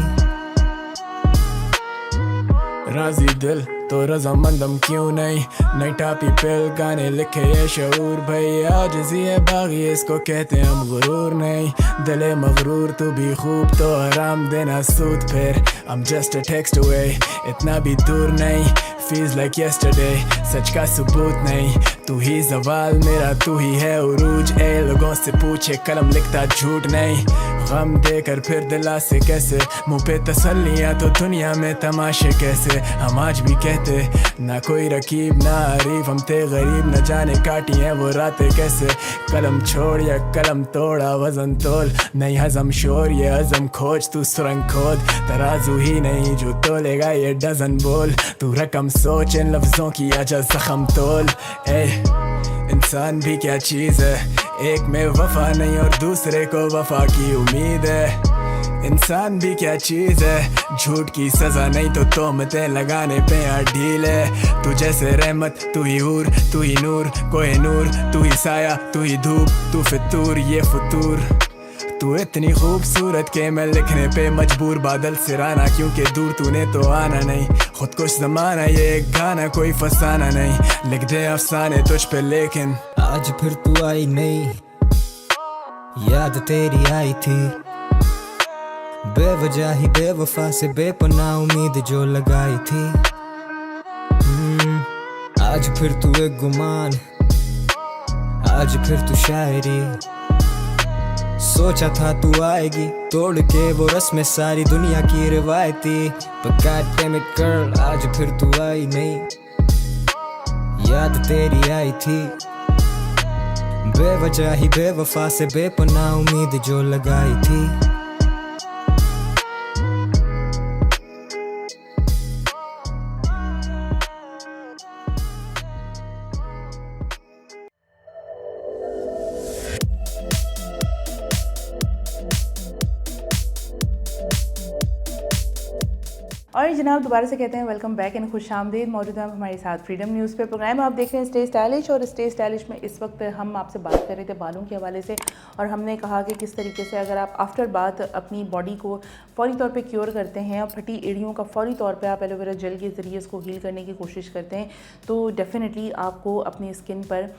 राजी दिल तो रजामंदम क्यों नहीं, नई टापी पिल गाने लिखे ये शऊर भाई, आजिज़ी है बागी इसको कहते हम गुरूर नहीं, दिले मगरूर तू भी खूब तो आराम देना सूद फिर, I'm just a text away, इतना भी दूर नहीं, feels like yesterday, सच का सबूत नहीं, तू ही ज़वाल मेरा तू ही है उरूज, ए लोगों से पूछे कलम लिखता झूठ नहीं, गम देकर फिर दिला से कैसे, मुँह पे तसल्लियाँ तो दुनिया में तमाशे कैसे, हम आज भी कहते ना कोई रकीब ना हरीफ, हम थे गरीब न जाने काटी हैं वो रातें कैसे, कलम छोड़ या कलम तोड़ा वजन तोल, नहीं हजम शोर ये हजम खोज, तू सुरंग खोद तराजू ही नहीं जो तोलेगा ये डजन बोल, तू रकम सोच इन लफ्जों की आजा जख्म तोल, इंसान भी क्या चीज़ है, एक में वफा नहीं और दूसरे को वफा की उम्मीद है, इंसान भी क्या चीज़ है, झूठ की सज़ा नहीं तो तोहमतें लगाने पे यार ढील है, तू जैसे रहमत तू ही हूर तू ही नूर कोई नूर, तू ही साया तू ही धूप तू फितूर ये फतूर, तू इतनी खूबसूरत के मैं लिखने पे मजबूर, बादल सिराना क्योंकि दूर तूने तो आना नहीं, खुद कुछ ज़माना ये एक गाना कोई फसाना नहीं, लिख दे अफसाने तुझ पे लेकिन आज फिर तू आई नहीं, याद तेरी आई थी, बेवजह ही बेवफा से बेपनाह उम्मीद जो लगाई थी, आज फिर तू एक गुमान, आज फिर तू शायरी, सोचा था तू आएगी तोड़ के वो रस्में सारी दुनिया की रिवायती, but God damn it girl आज फिर तू आई नहीं, याद तेरी आई थी, बेवजह ही बेवफा से बेपनाह उम्मीद जो लगाई थी। और जनाब दोबारा से कहते हैं वेलकम बैक एंड खुश आमदीद। मौजूद हैं हमारे साथ फ्रीडम न्यूज़ पे प्रोग्राम आप देख रहे हैं स्टे स्टाइलिश, और स्टे स्टाइलिश में इस वक्त हम आपसे बात कर रहे थे बालों के हवाले से, और हमने कहा कि किस तरीके से अगर आप आफ्टर बाथ अपनी बॉडी को फौरी तौर पे क्योर करते हैं और फटी एड़ियों का फौरी तौर पे आप एलोवेरा जेल के ज़रिए इसको हील करने की कोशिश करते हैं, तो डेफिनेटली आपको अपनी स्किन पर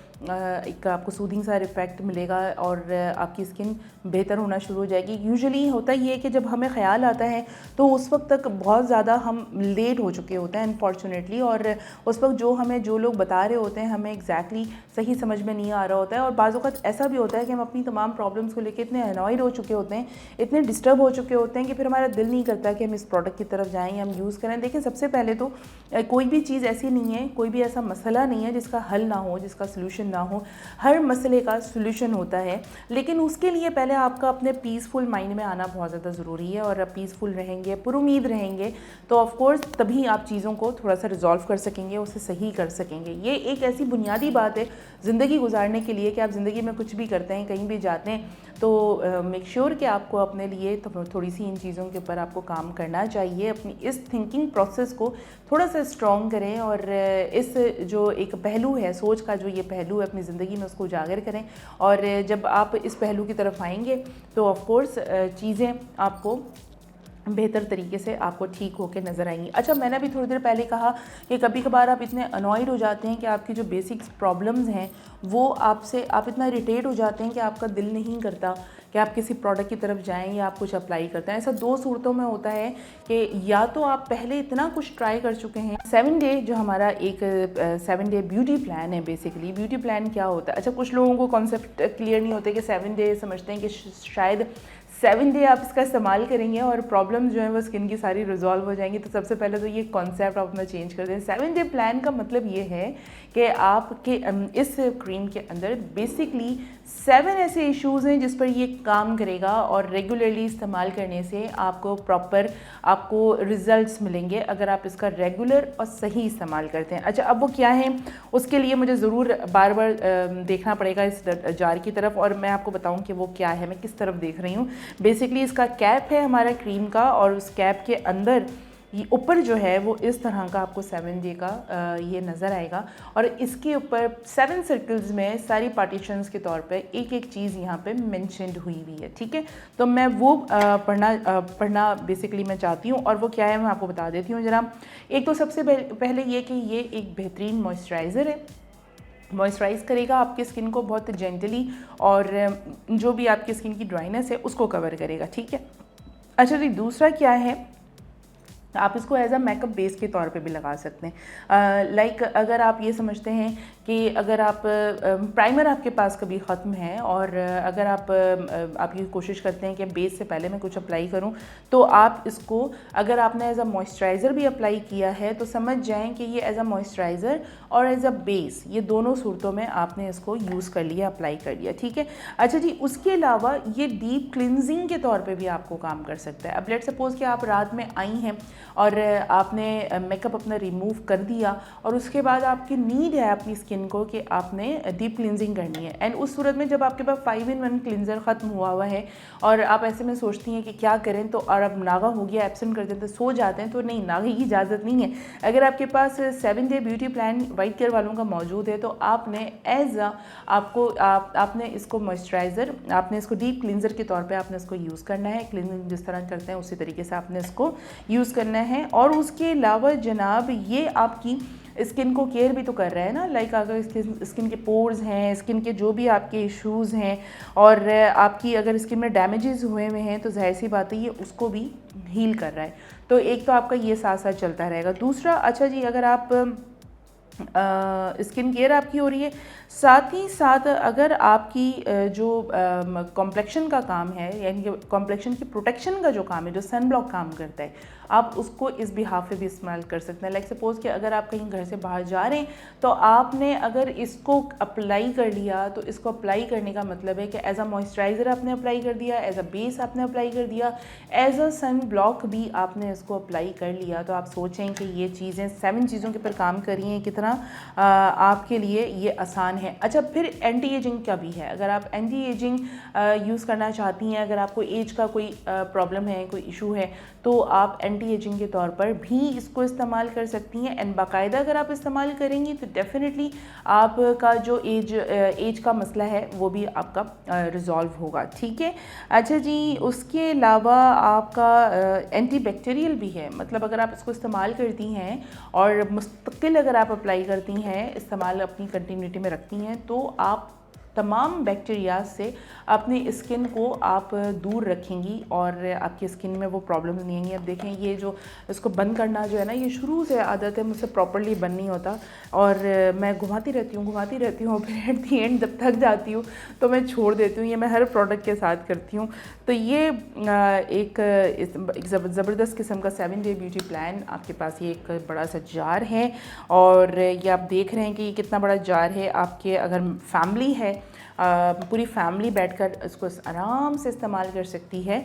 एक आपको सूदिंग सा इफेक्ट मिलेगा और आपकी स्किन बेहतर होना शुरू हो जाएगी। यूजुअली होता ये है कि जब हमें ख्याल आता है तो उस वक्त तक बहुत ज़्यादा हम लेट हो चुके होते हैं अनफॉर्चुनेटली, और उस वक्त जो लोग बता रहे होते हैं हमें एग्जैक्टली सही समझ में नहीं आ रहा होता है, और बाज़ वक़्त ऐसा भी होता है कि हम अपनी तमाम प्रॉब्लम्स को लेकर इतने अनॉयड हो चुके होते हैं, इतने डिस्टर्ब हो चुके होते हैं कि फिर हमारा दिल नहीं करता कि हम इस प्रोडक्ट की तरफ जाएँ या हम यूज़ करें। देखिए, सबसे पहले तो कोई भी चीज़ ऐसी नहीं है, कोई भी ऐसा मसला नहीं है जिसका हल ना हो, जिसका सोल्यूशन ना हो। हर मसले का सोल्यूशन होता है, लेकिन उसके लिए पहले आपका अपने पीसफुल माइंड में आना बहुत ज़्यादा ज़रूरी है, और आप पीसफुल रहेंगे, पुरुमीद रहेंगे, तो ऑफ कोर्स तभी आप चीज़ों को थोड़ा सा रिजॉल्व कर सकेंगे, उसे सही कर सकेंगे। ये एक ऐसी बुनियादी बात है ज़िंदगी गुजारने के लिए कि आप ज़िंदगी में कुछ भी करते हैं, कहीं भी जाते हैं, तो मेक श्योर कि आपको अपने लिए तो थोड़ी सी इन चीज़ों के ऊपर आपको काम करना चाहिए। अपनी इस थिंकिंग प्रोसेस को थोड़ा सा स्ट्रॉन्ग करें, और इस जो एक पहलू है, सोच का जो ये पहलू है अपनी ज़िंदगी में, उसको उजागर करें, और जब आप इस पहलू की तरफ आएंगे तो ऑफ कोर्स चीज़ें आपको बेहतर तरीके से आपको ठीक होकर नज़र आएंगी। अच्छा, मैंने भी थोड़ी देर पहले कहा कि कभी कभार आप इतने अनॉयड हो जाते हैं कि आपकी जो बेसिक प्रॉब्लम्स हैं वो आप इतना इरिटेट हो जाते हैं कि आपका दिल नहीं करता कि आप किसी प्रोडक्ट की तरफ जाएं या आप कुछ अप्लाई करते हैं। ऐसा दो सूरतों में होता है कि या तो आप पहले इतना कुछ ट्राई कर चुके हैं। 7 डे जो हमारा एक 7 डे ब्यूटी प्लान है, बेसिकली ब्यूटी प्लान क्या होता है? अच्छा, कुछ लोगों को कॉन्सेप्ट क्लियर नहीं होते कि 7 डे समझते हैं कि शायद 7 डे आप इसका इस्तेमाल करेंगे और प्रॉब्लम जो है वो स्किन की सारी रिजॉल्व हो जाएंगी। तो सबसे पहले तो ये कॉन्सेप्ट आप अपना चेंज कर दें। 7 डे प्लान का मतलब ये है कि आपके इस क्रीम के अंदर बेसिकली 7 ऐसे इश्यूज़ हैं जिस पर ये काम करेगा, और रेगुलरली इस्तेमाल करने से आपको रिजल्ट्स मिलेंगे अगर आप इसका रेगुलर और सही इस्तेमाल करते हैं। अच्छा, अब वो क्या है, उसके लिए मुझे ज़रूर बार बार देखना पड़ेगा इस जार की तरफ, और मैं आपको बताऊं कि वो क्या है, मैं किस तरफ देख रही हूँ। बेसिकली इसका कैप है हमारा क्रीम का, और उस कैप के अंदर ये ऊपर जो है वो इस तरह का आपको 7 डे का ये नज़र आएगा और इसके ऊपर 7 सर्कल्स में सारी पार्टीशंस के तौर पे एक एक चीज़ यहाँ पे मेंशन्ड हुई हुई है, ठीक है। तो मैं वो पढ़ना बेसिकली मैं चाहती हूँ और वो क्या है मैं आपको बता देती हूँ ज़रा। एक तो सबसे पहले ये कि ये एक बेहतरीन मॉइस्चराइज़र है, मॉइस्चराइज़ करेगा आपकी स्किन को बहुत जेंटली और जो भी आपकी स्किन की ड्राइनेस है उसको कवर करेगा, ठीक है। अच्छा जी, दूसरा क्या है, आप इसको एज अ मेकअप बेस के तौर पे भी लगा सकते हैं। लाइक अगर आप ये समझते हैं कि अगर आप प्राइमर आपके पास कभी ख़त्म है और अगर आप ये कोशिश करते हैं कि बेस से पहले मैं कुछ अप्लाई करूं, तो आप इसको अगर आपने एज अ मॉइस्चराइज़र भी अप्लाई किया है तो समझ जाएं कि ये एज अ मॉइस्चराइज़र और एज अ बेस ये दोनों सूरतों में आपने इसको यूज़ कर लिया, अप्लाई कर लिया, ठीक है। अच्छा जी, उसके अलावा ये डीप क्लिनजिंग के तौर पर भी आपको काम कर सकता है। अब लेट सपोज़ कि आप रात में आई हैं और आपने मेकअप अपना रिमूव कर दिया और उसके बाद आपकी नीड है अपनी स्किन को कि आपने डीप क्लिनजिंग करनी है, एंड उस सूरत में जब आपके पास 5-in-1 क्लिनजर ख़त्म हुआ है और आप ऐसे में सोचती हैं कि क्या करें, तो और अब नागा हो गया, एब्सेंट कर देते, सो जाते हैं, तो नहीं, नागे की इजाज़त नहीं है। अगर आपके पास 7 day beauty plan white care वालों का मौजूद है तो आपने एज आपने इसको मॉइस्चराइज़र, आपने इसको डीप क्लिनजर के तौर पे आपने इसको यूज़ करना है। क्लिनजिंग जिस तरह करते हैं उसी तरीके से आपने इसको यूज़ करना है। और उसके अलावा जनाब ये आपकी स्किन को केयर भी तो कर रहा है ना, लाइक अगर स्किन के पोर्स हैं, स्किन के जो भी आपके इश्यूज़ हैं और आपकी अगर स्किन में डैमेजेस हुए हुए हैं तो जाहिर सी बात है ये उसको भी हील कर रहा है। तो एक तो आपका ये साथ साथ चलता रहेगा। दूसरा, अच्छा जी, अगर आप स्किन केयर आपकी हो रही है, साथ ही साथ अगर आपकी जो कॉम्प्लेक्शन का काम है, यानी कि कॉम्प्लेक्शन की प्रोटेक्शन का जो काम है, जो सन ब्लॉक काम करता है, आप उसको इस बिहाफ पे भी इस्तेमाल कर सकते हैं। लाइक सपोज़ कि अगर आप कहीं घर से बाहर जा रहे हैं तो आपने अगर इसको अप्लाई कर लिया, तो इसको अप्लाई करने का मतलब है कि एज अ मॉइस्चराइज़र आपने अप्लाई कर दिया, एज अ बेस आपने अप्लाई कर दिया, एज अ सन ब्लॉक भी आपने इसको अप्लाई कर लिया। तो आप सोचें कि ये चीज़ें 7 चीज़ों के ऊपर काम कर रही हैं, कितना आपके लिए ये आसान है। अच्छा, फिर एंटी एजिंग का भी है। अगर आप एंटी एजिंग यूज़ करना चाहती हैं, अगर आपको एज का कोई प्रॉब्लम है, कोई इशू है, तो आप एंटी एजिंग के तौर पर भी इसको इस्तेमाल कर सकती हैं। एंड बाकायदा अगर आप इस्तेमाल करेंगी तो डेफिनेटली आपका जो एज का मसला है वो भी आपका रिजॉल्व होगा, ठीक है। अच्छा जी, उसके अलावा आपका एंटी बैक्टीरियल भी है, मतलब अगर आप इसको इस्तेमाल करती हैं और मुस्तकिल अगर आप अप्लाई करती हैं, इस्तेमाल अपनी कंटिन्यूटी में रखती हैं, तो आप तमाम बैक्टीरिया से अपनी स्किन को आप दूर रखेंगी और आपकी स्किन में वो प्रॉब्लम नहीं आएंगी। अब देखें, ये जो इसको बंद करना जो है ना, ये शुरू से आदत है, मुझसे प्रॉपर्ली बंद नहीं होता और मैं घुमाती रहती हूँ फिर एट दी एंड जब थक जाती हूँ तो मैं छोड़ देती हूँ। ये मैं हर प्रोडक्ट के साथ करती हूँ। तो ये एक ज़बरदस्त किस्म का 7 डे ब्यूटी प्लान आपके पास, ये एक बड़ा सा जार है और ये आप देख रहे हैं कि ये कितना बड़ा जार है। आपके अगर फैमिली है, पूरी फैमिली बैठकर इसको आराम से इस्तेमाल कर सकती है।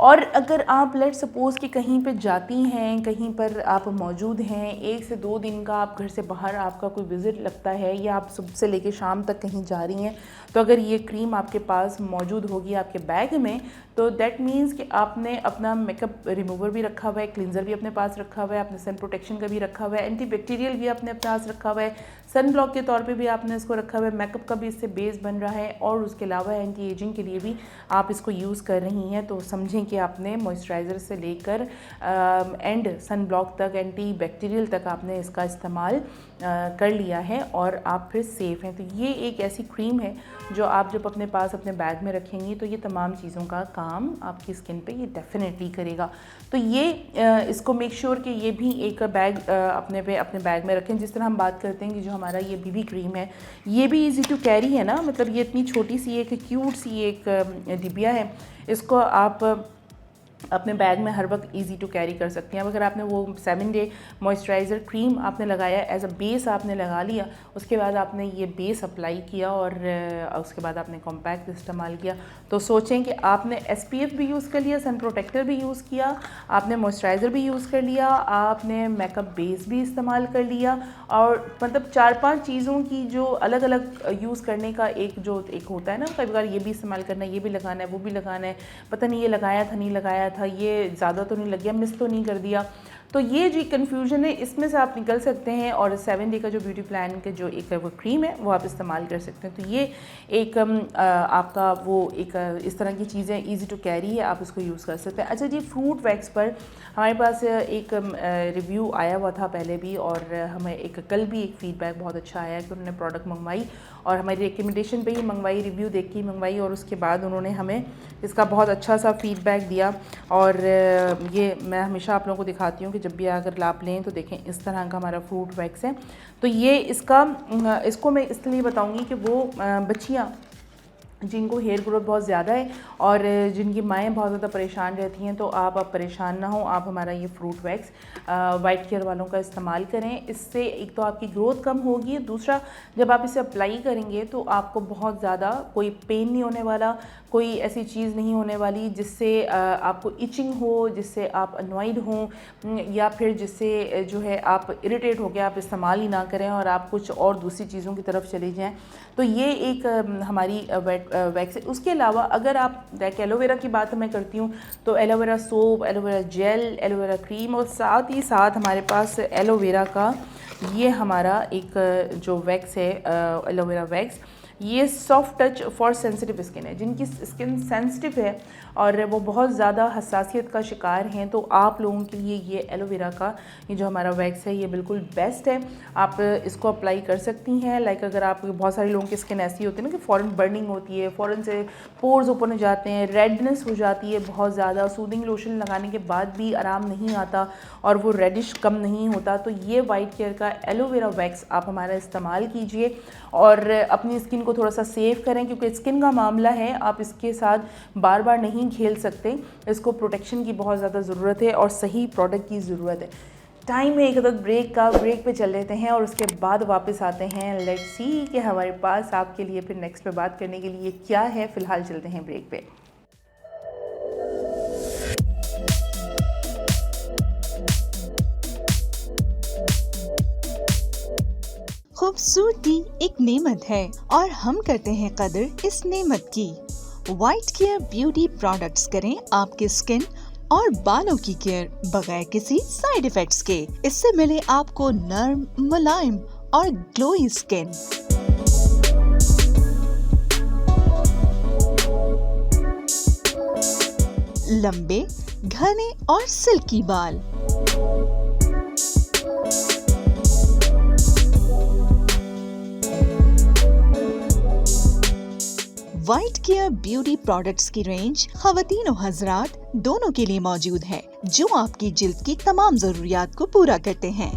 और अगर आप लेट सपोज़ कि कहीं पे जाती हैं, कहीं पर आप मौजूद हैं, 1 से 2 दिन का आप घर से बाहर आपका कोई विज़िट लगता है या आप सुबह से लेकर शाम तक कहीं जा रही हैं, तो अगर ये क्रीम आपके पास मौजूद होगी आपके बैग में, तो दैट मीन्स कि आपने अपना मेकअप रिमूवर भी रखा हुआ है, क्लिनज़र भी अपने पास रखा हुआ है, आपने सन प्रोटेक्शन का भी रखा हुआ है, एंटी बैक्टीरियल भी अपने पास रखा हुआ है, सन ब्लॉक के तौर पे भी आपने इसको रखा हुआ है, मेकअप का भी इससे बेस बन रहा है और उसके अलावा एंटी एजिंग के लिए भी आप इसको यूज़ कर रही हैं। तो समझें कि आपने मॉइस्चराइज़र से लेकर एंड सन ब्लॉक तक, एंटी बैक्टीरियल तक आपने इसका इस्तेमाल कर लिया है और आप फिर सेफ़ हैं। तो ये एक ऐसी क्रीम है जो आप जब अपने पास अपने बैग में रखेंगी तो ये तमाम चीज़ों का काम आपकी स्किन पे ये डेफिनेटली करेगा। तो ये इसको मेक श्योर कि ये भी एक बैग अपने बैग में रखें। जिस तरह हम बात करते हैं कि जो हमारा ये बीबी क्रीम है, ये भी इजी टू कैरी है ना, मतलब ये इतनी छोटी सी एक क्यूट सी एक डिबिया है, इसको आप अपने बैग में हर वक्त इजी टू कैरी कर सकती हैं। अब अगर आपने वो 7 डे मॉइस्चराइज़र क्रीम आपने लगाया, एज अ बेस आपने लगा लिया, उसके बाद आपने ये बेस अप्लाई किया और उसके बाद आपने कॉम्पैक्ट इस्तेमाल किया, तो सोचें कि आपने SPF भी यूज़ कर लिया, सन प्रोटेक्टर भी यूज़ किया, आपने मॉइस्चराइज़र भी यूज़ कर लिया, आपने मेकअप बेस भी इस्तेमाल कर लिया, और मतलब 4-5 चीज़ों की जो अलग अलग यूज़ करने का एक होता है ना, कई बार ये भी इस्तेमाल करना है, ये भी लगाना है, वो भी लगाना है, पता नहीं ये लगाया था नहीं लगाया था, ये ज़्यादा तो नहीं लग गया, मिस तो नहीं कर दिया। तो ये जो कंफ्यूजन है इसमें से आप निकल सकते हैं और 7 डे का जो ब्यूटी प्लान का जो एक वो क्रीम है वो आप इस्तेमाल कर सकते हैं। तो ये एक आपका वो एक इस तरह की चीज़ें ईजी टू कैरी है, आप इसको यूज़ कर सकते हैं। अच्छा जी, फ्रूट वैक्स पर हमारे पास एक रिव्यू आया हुआ था पहले भी, और हमें कल भी एक फ़ीडबैक बहुत अच्छा आया कि उन्होंने प्रोडक्ट मंगवाई और हमारी रिकमेंडेशन पे ही मंगवाई, रिव्यू देख के ही मंगवाई, और उसके बाद उन्होंने हमें इसका बहुत अच्छा सा फ़ीडबैक दिया। और ये मैं हमेशा आप लोगों को दिखाती हूँ कि जब भी अगर आप लें तो देखें इस तरह का हमारा फ्रूट वैक्स है। तो ये इसको मैं इसलिए बताऊँगी कि वो बच्चियाँ जिनको हेयर ग्रोथ बहुत ज़्यादा है और जिनकी माएँ बहुत ज़्यादा परेशान रहती हैं, तो आप परेशान ना हो, आप हमारा ये फ्रूट वैक्स वाइट केयर वालों का इस्तेमाल करें। इससे एक तो आपकी ग्रोथ कम होगी, दूसरा जब आप इसे अप्लाई करेंगे तो आपको बहुत ज़्यादा कोई पेन नहीं होने वाला, कोई ऐसी चीज़ नहीं होने वाली जिससे आपको इचिंग हो, जिससे आप अनॉइड हों, या फिर जिससे जो है आप इरिटेट हो गया आप इस्तेमाल ही ना करें और आप कुछ और दूसरी चीज़ों की तरफ चले जाएं। तो ये एक हमारी वैक्स है। उसके अलावा अगर आप एलोवेरा की बात मैं करती हूँ तो aloe vera soap, aloe vera gel, aloe vera cream, और साथ ही साथ हमारे पास एलोवेरा का ये हमारा एक जो वैक्स है एलोवेरा वैक्स, ये soft touch for sensitive skin है। जिनकी स्किन सेंसिटिव है और वो बहुत ज़्यादा हसासियत का शिकार हैं, तो आप लोगों के लिए ये एलोवेरा का ये जो हमारा वैक्स है ये बिल्कुल बेस्ट है। आप इसको अप्लाई कर सकती हैं। लाइक अगर आप, बहुत सारे लोगों की स्किन ऐसी होती है ना कि फ़ौरन बर्निंग होती है, फ़ौरन से पोर्स ओपन हो जाते हैं, रेडनेस हो जाती है बहुत ज़्यादा, सूदिंग लोशन लगाने के बाद भी आराम नहीं आता और वो रेडिश कम नहीं होता, तो ये वाइट केयर का एलोवेरा वैक्स आप हमारा इस्तेमाल कीजिए और अपनी स्किन को थोड़ा सा सेव करें, क्योंकि स्किन का मामला है, आप इसके साथ बार बार नहीं खेल सकते। इसको प्रोटेक्शन की बहुत ज़्यादा ज़रूरत है और सही प्रोडक्ट की ज़रूरत है। टाइम है एक अदद ब्रेक का, ब्रेक पे चल लेते हैं और उसके बाद वापस आते हैं। लेट्स सी कि हमारे पास आपके लिए फिर नेक्स्ट पे बात करने के लिए क्या है। फ़िलहाल चलते हैं ब्रेक पे। खूबसूरती एक नेमत है और हम करते हैं कदर इस नेमत की। वाइट केयर ब्यूटी प्रोडक्ट्स करें आपके स्किन और बालों की केयर बगैर किसी साइड इफेक्ट्स के। इससे मिले आपको नर्म, मुलायम और ग्लोई स्किन। लंबे, घने और सिल्की बाल, वाइट केयर ब्यूटी प्रोडक्ट्स की रेंज ख़वातीन और हज़रात दोनों के लिए मौजूद है, जो आपकी जिल्द की तमाम ज़रूरियात को पूरा करते हैं।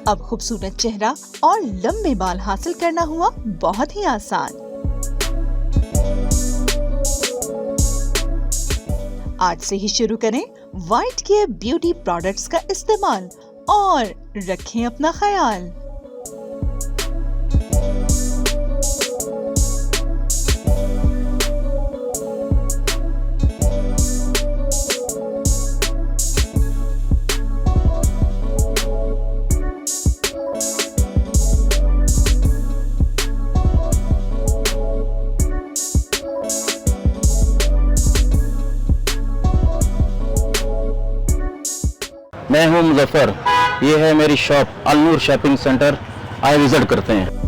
अब खूबसूरत चेहरा और लंबे बाल हासिल करना हुआ बहुत ही आसान। आज से ही शुरू करें वाइट केयर ब्यूटी प्रोडक्ट्स का इस्तेमाल और रखें अपना ख्याल। मैं हूं मुजफ्फर, ये है मेरी शॉप अलनूर शॉपिंग सेंटर, आए विजिट करते हैं।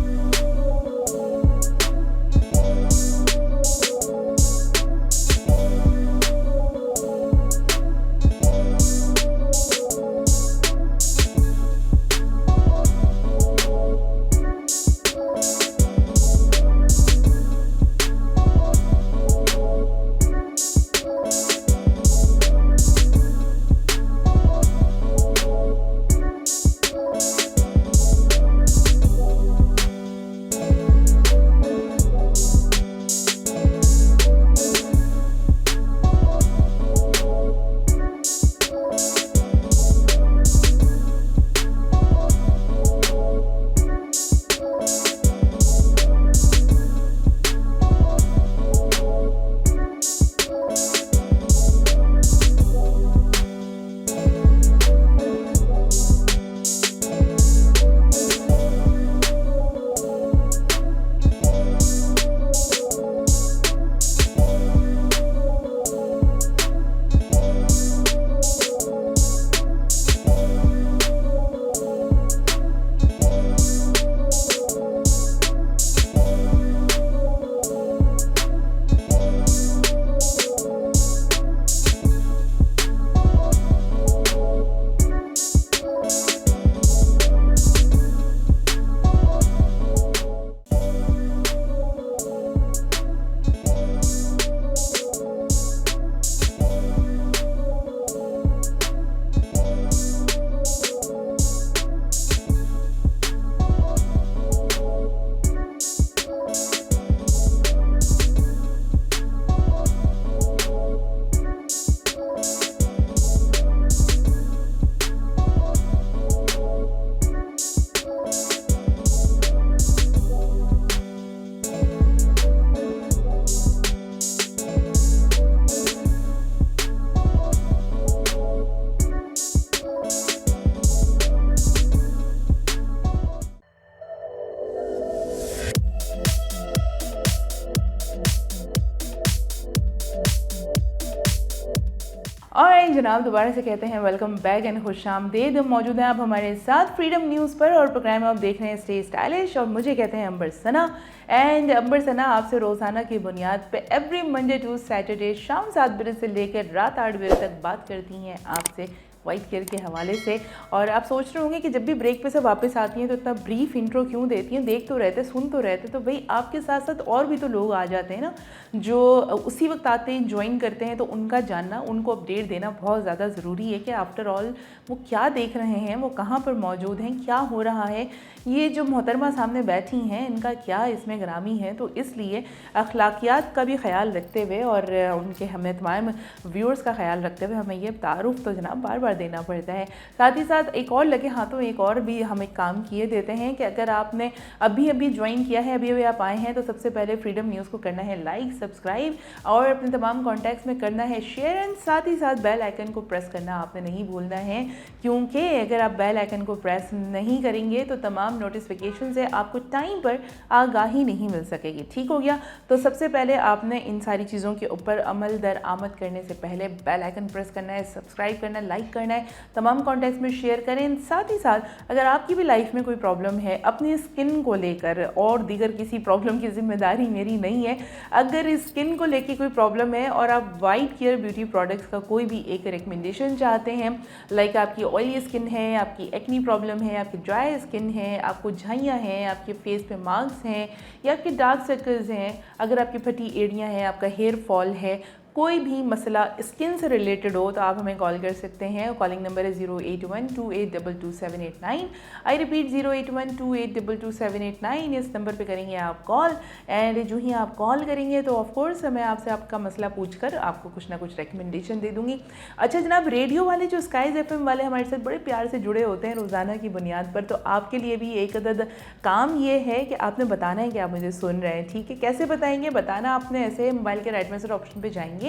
मॉर्निंग जनाब, दोबारा से कहते हैं वेलकम बैक एंड खुश आमदीद। मौजूद हैं आप हमारे साथ फ्रीडम न्यूज़ पर और प्रोग्राम आप देख रहे हैं स्टे स्टाइलिश और मुझे कहते हैं अंबर सना। एंड अंबर सना आपसे रोज़ाना की बुनियाद पे एवरी मंडे टू सैटरडे शाम 7 बजे से लेकर रात 8 बजे तक बात करती हैं आपसे वाइट केयर के हवाले से। और आप सोच रहे होंगे कि जब भी ब्रेक पे से वापस आती हैं तो इतना ब्रीफ इंट्रो क्यों देती हैं, देख तो रहते सुन तो रहते, तो भाई आपके साथ साथ और भी तो लोग आ जाते हैं ना जो उसी वक्त आते हैं ज्वाइन करते हैं, तो उनका जानना, उनको अपडेट देना बहुत ज़्यादा ज़रूरी है कि आफ्टर ऑल वो क्या देख रहे हैं, वो कहाँ पर मौजूद हैं, क्या हो रहा है, ये जो मोहतरमा सामने बैठी हैं इनका क्या इसमें ग्रामी है। तो इसलिए अखलाकियात का भी ख्याल रखते हुए और उनके हमें तमाम व्यूअर्स का ख्याल रखते हुए हमें ये तारुफ तो जनाब बार बार देना पड़ता है। साथ ही साथ एक और लगे हाथों एक और भी हम एक काम किए देते हैं कि अगर आपने अभी ज्वाइन किया है, अभी आप आए हैं, तो सबसे पहले फ्रीडम न्यूज़ को करना है लाइक, सब्सक्राइब और अपने तमाम कॉन्टैक्ट्स में करना है शेयर एंड साथ ही साथ बेल आइकन को प्रेस करना आपने नहीं भूलना है, क्योंकि अगर आप बेल आइकन को प्रेस नहीं करेंगे तो तमाम नोटिफिकेशन से आपको टाइम पर आगाही नहीं मिल सकेगी। ठीक हो गया? तो सबसे पहले आपने इन सारी चीज़ों के ऊपर अमल दरामद करने से पहले बेल आइकन प्रेस करना है, सब्सक्राइब करना है, लाइक करना है, तमाम कॉन्टैक्ट्स में शेयर करें। साथ ही साथ अगर आपकी भी लाइफ में कोई प्रॉब्लम है अपनी स्किन को लेकर, और दीगर किसी प्रॉब्लम की जिम्मेदारी मेरी नहीं है, अगर स्किन को लेकर कोई प्रॉब्लम है और आप वाइट केयर ब्यूटी प्रोडक्ट्स का कोई भी एक रिकमेंडेशन चाहते हैं, लाइक आपकी ऑयली स्किन है, आपकी एक्नी प्रॉब्लम है, आपकी ड्राई स्किन है, आपको झाइयाँ हैं, आपके फेस पे मार्क्स हैं या आपके डार्क सर्कल्स हैं, अगर आपकी फटी एड़ियाँ हैं, आपका हेयर फॉल है, कोई भी मसला स्किन से रिलेटेड हो तो आप हमें कॉल कर सकते हैं। कॉलिंग नंबर है 08128222789। I repeat 08128222789। इस नंबर पे करेंगे आप कॉल एंड जो ही आप कॉल करेंगे तो ऑफ कोर्स मैं आपसे आपका मसला पूछकर आपको कुछ ना कुछ रिकमेंडेशन दे दूंगी। अच्छा जनाब, रेडियो वाले जो स्काइज FM वाले हमारे साथ बड़े प्यार से जुड़े होते हैं रोज़ाना की बुनियाद पर, तो आपके लिए भी एक अदद काम ये है कि आपने बताना है कि आप मुझे सुन रहे हैं। ठीक है, कैसे बताएंगे? बताना आपने ऐसे मोबाइल के राइट मैसेज ऑप्शन पर जाएंगे,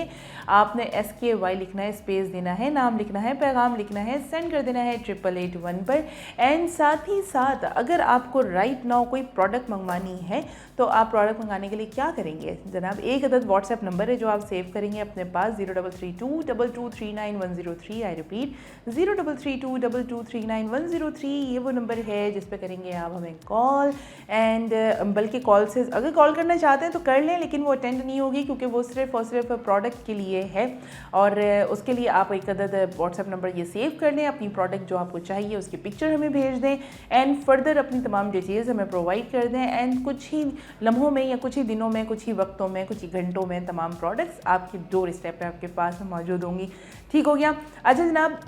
आपने SKY लिखना है, स्पेस देना है, नाम लिखना है, पैगाम लिखना है, सेंड कर देना है 8881 पर। एंड साथ ही साथ अगर आपको राइट नाउ कोई प्रोडक्ट मंगवानी है तो आप प्रोडक्ट मंगाने के लिए क्या करेंगे जनाब, एक अदद व्हाट्सएप नंबर है जो आप सेव करेंगे अपने पास 0332239103। I repeat 0332239103। ये वो नंबर है जिस पे करेंगे आप हमें कॉल। एंड बल्कि कॉल से अगर कॉल करना चाहते हैं तो कर लें, लेकिन वो अटेंड नहीं होगी क्योंकि वो सिर्फ और सिर्फ प्रोडक्ट के लिए है। और उसके लिए आप एक अदद व्हाट्सएप नंबर ये सेव कर लें, अपनी प्रोडक्ट जो आपको चाहिए उसकी पिक्चर हमें भेज दें एंड फर्दर अपनी तमाम डिटेल्स हमें प्रोवाइड कर दें। एंड कुछ ही लम्हों में या कुछ ही दिनों में, कुछ ही वक्तों में, कुछ ही घंटों में तमाम प्रोडक्ट्स आपकी डोर स्टेप पे आपके पास मौजूद होंगी। ठीक हो गया? अच्छा जनाब,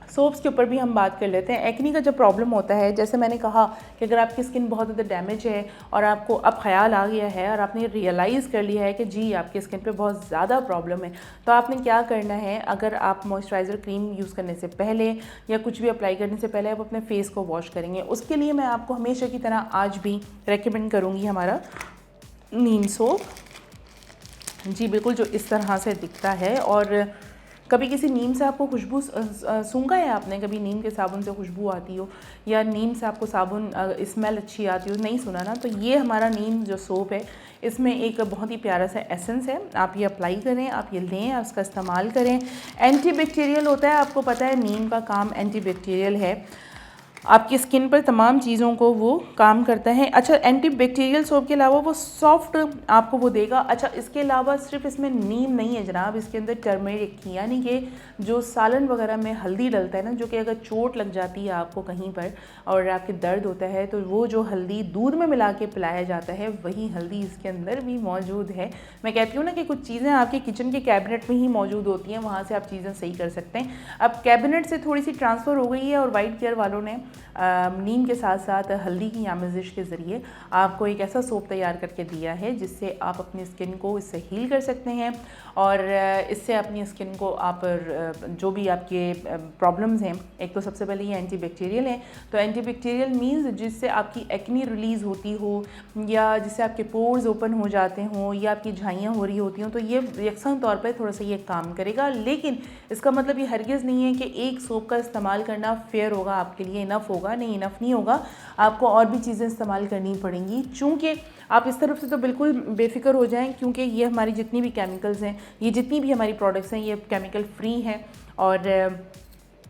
सोप्स के ऊपर भी हम बात कर लेते हैं। एक्नी का जब प्रॉब्लम होता है, जैसे मैंने कहा कि अगर आपकी स्किन बहुत ज़्यादा डैमेज है और आपको अब ख्याल आ गया है और आपने रियलाइज़ कर लिया है कि जी आपकी स्किन पे बहुत ज़्यादा प्रॉब्लम है, तो आपने क्या करना है, अगर आप मॉइस्चराइज़र क्रीम यूज़ करने से पहले या कुछ भी अप्लाई करने से पहले आप अपने फेस को वॉश करेंगे। उसके लिए मैं आपको हमेशा की तरह आज भी रेकमेंड करूँगी हमारा नीम सोप। जी बिल्कुल, जो इस तरह से दिखता है। और कभी किसी नीम से आपको खुशबू सूंघा है आपने, कभी नीम के साबुन से खुशबू आती हो या नीम से आपको साबुन स्मेल अच्छी आती हो, नहीं सुना ना? तो ये हमारा नीम जो सोप है इसमें एक बहुत ही प्यारा सा एसेंस है, आप ये अप्लाई करें, आप ये लें, आप इसका इस्तेमाल करें। एंटीबैक्टीरियल होता है, आपको पता है नीम का काम एंटीबैक्टीरियल है, आपकी स्किन पर तमाम चीज़ों को वो काम करता है। अच्छा, एंटीबैक्टीरियल सोप के अलावा वो सॉफ्ट आपको वो देगा। अच्छा, इसके अलावा सिर्फ इसमें नीम नहीं है जनाब, इसके अंदर टर्मरिक यानी कि जो सालन वगैरह में हल्दी डलता है ना, जो कि अगर चोट लग जाती है आपको कहीं पर और आपके दर्द होता है तो वो जो हल्दी दूध में मिला के पिलाया जाता है, वही हल्दी इसके अंदर भी मौजूद है। मैं कहती हूँ ना कि कुछ चीज़ें आपके किचन के कैबिनेट में ही मौजूद होती हैं, वहाँ से आप चीज़ें सही कर सकते हैं। अब कैबिनेट से थोड़ी सी ट्रांसफ़र हो गई है और वाइट केयर वालों ने नीम के साथ साथ हल्दी की आमेज़िश के ज़रिए आपको एक ऐसा सोप तैयार करके दिया है जिससे आप अपनी स्किन को इससे हील कर सकते हैं और इससे अपनी स्किन को आप जो भी आपके प्रॉब्लम्स हैं, एक तो सबसे पहले ये एंटीबैक्टीरियल है, तो एंटीबैक्टीरियल मीन्स जिससे आपकी एक्नी रिलीज़ होती हो या जिससे आपके पोर्स ओपन हो जाते हों या आपकी झाइयाँ हो रही होती हों, तो ये यकसा तौर पर थोड़ा सा ये काम करेगा। लेकिन इसका मतलब ये हरगिज़ नहीं है कि एक सोप का इस्तेमाल करना फेयर होगा आपके लिए, इनफ इनफ होगा, नहीं इनफ नहीं होगा, आपको और भी चीज़ें इस्तेमाल करनी पड़ेंगी। चूँकि आप इस तरफ से तो बिल्कुल बेफिक्र हो जाएं, क्योंकि ये हमारी जितनी भी केमिकल्स हैं, ये जितनी भी हमारी प्रोडक्ट्स हैं, ये केमिकल फ्री हैं और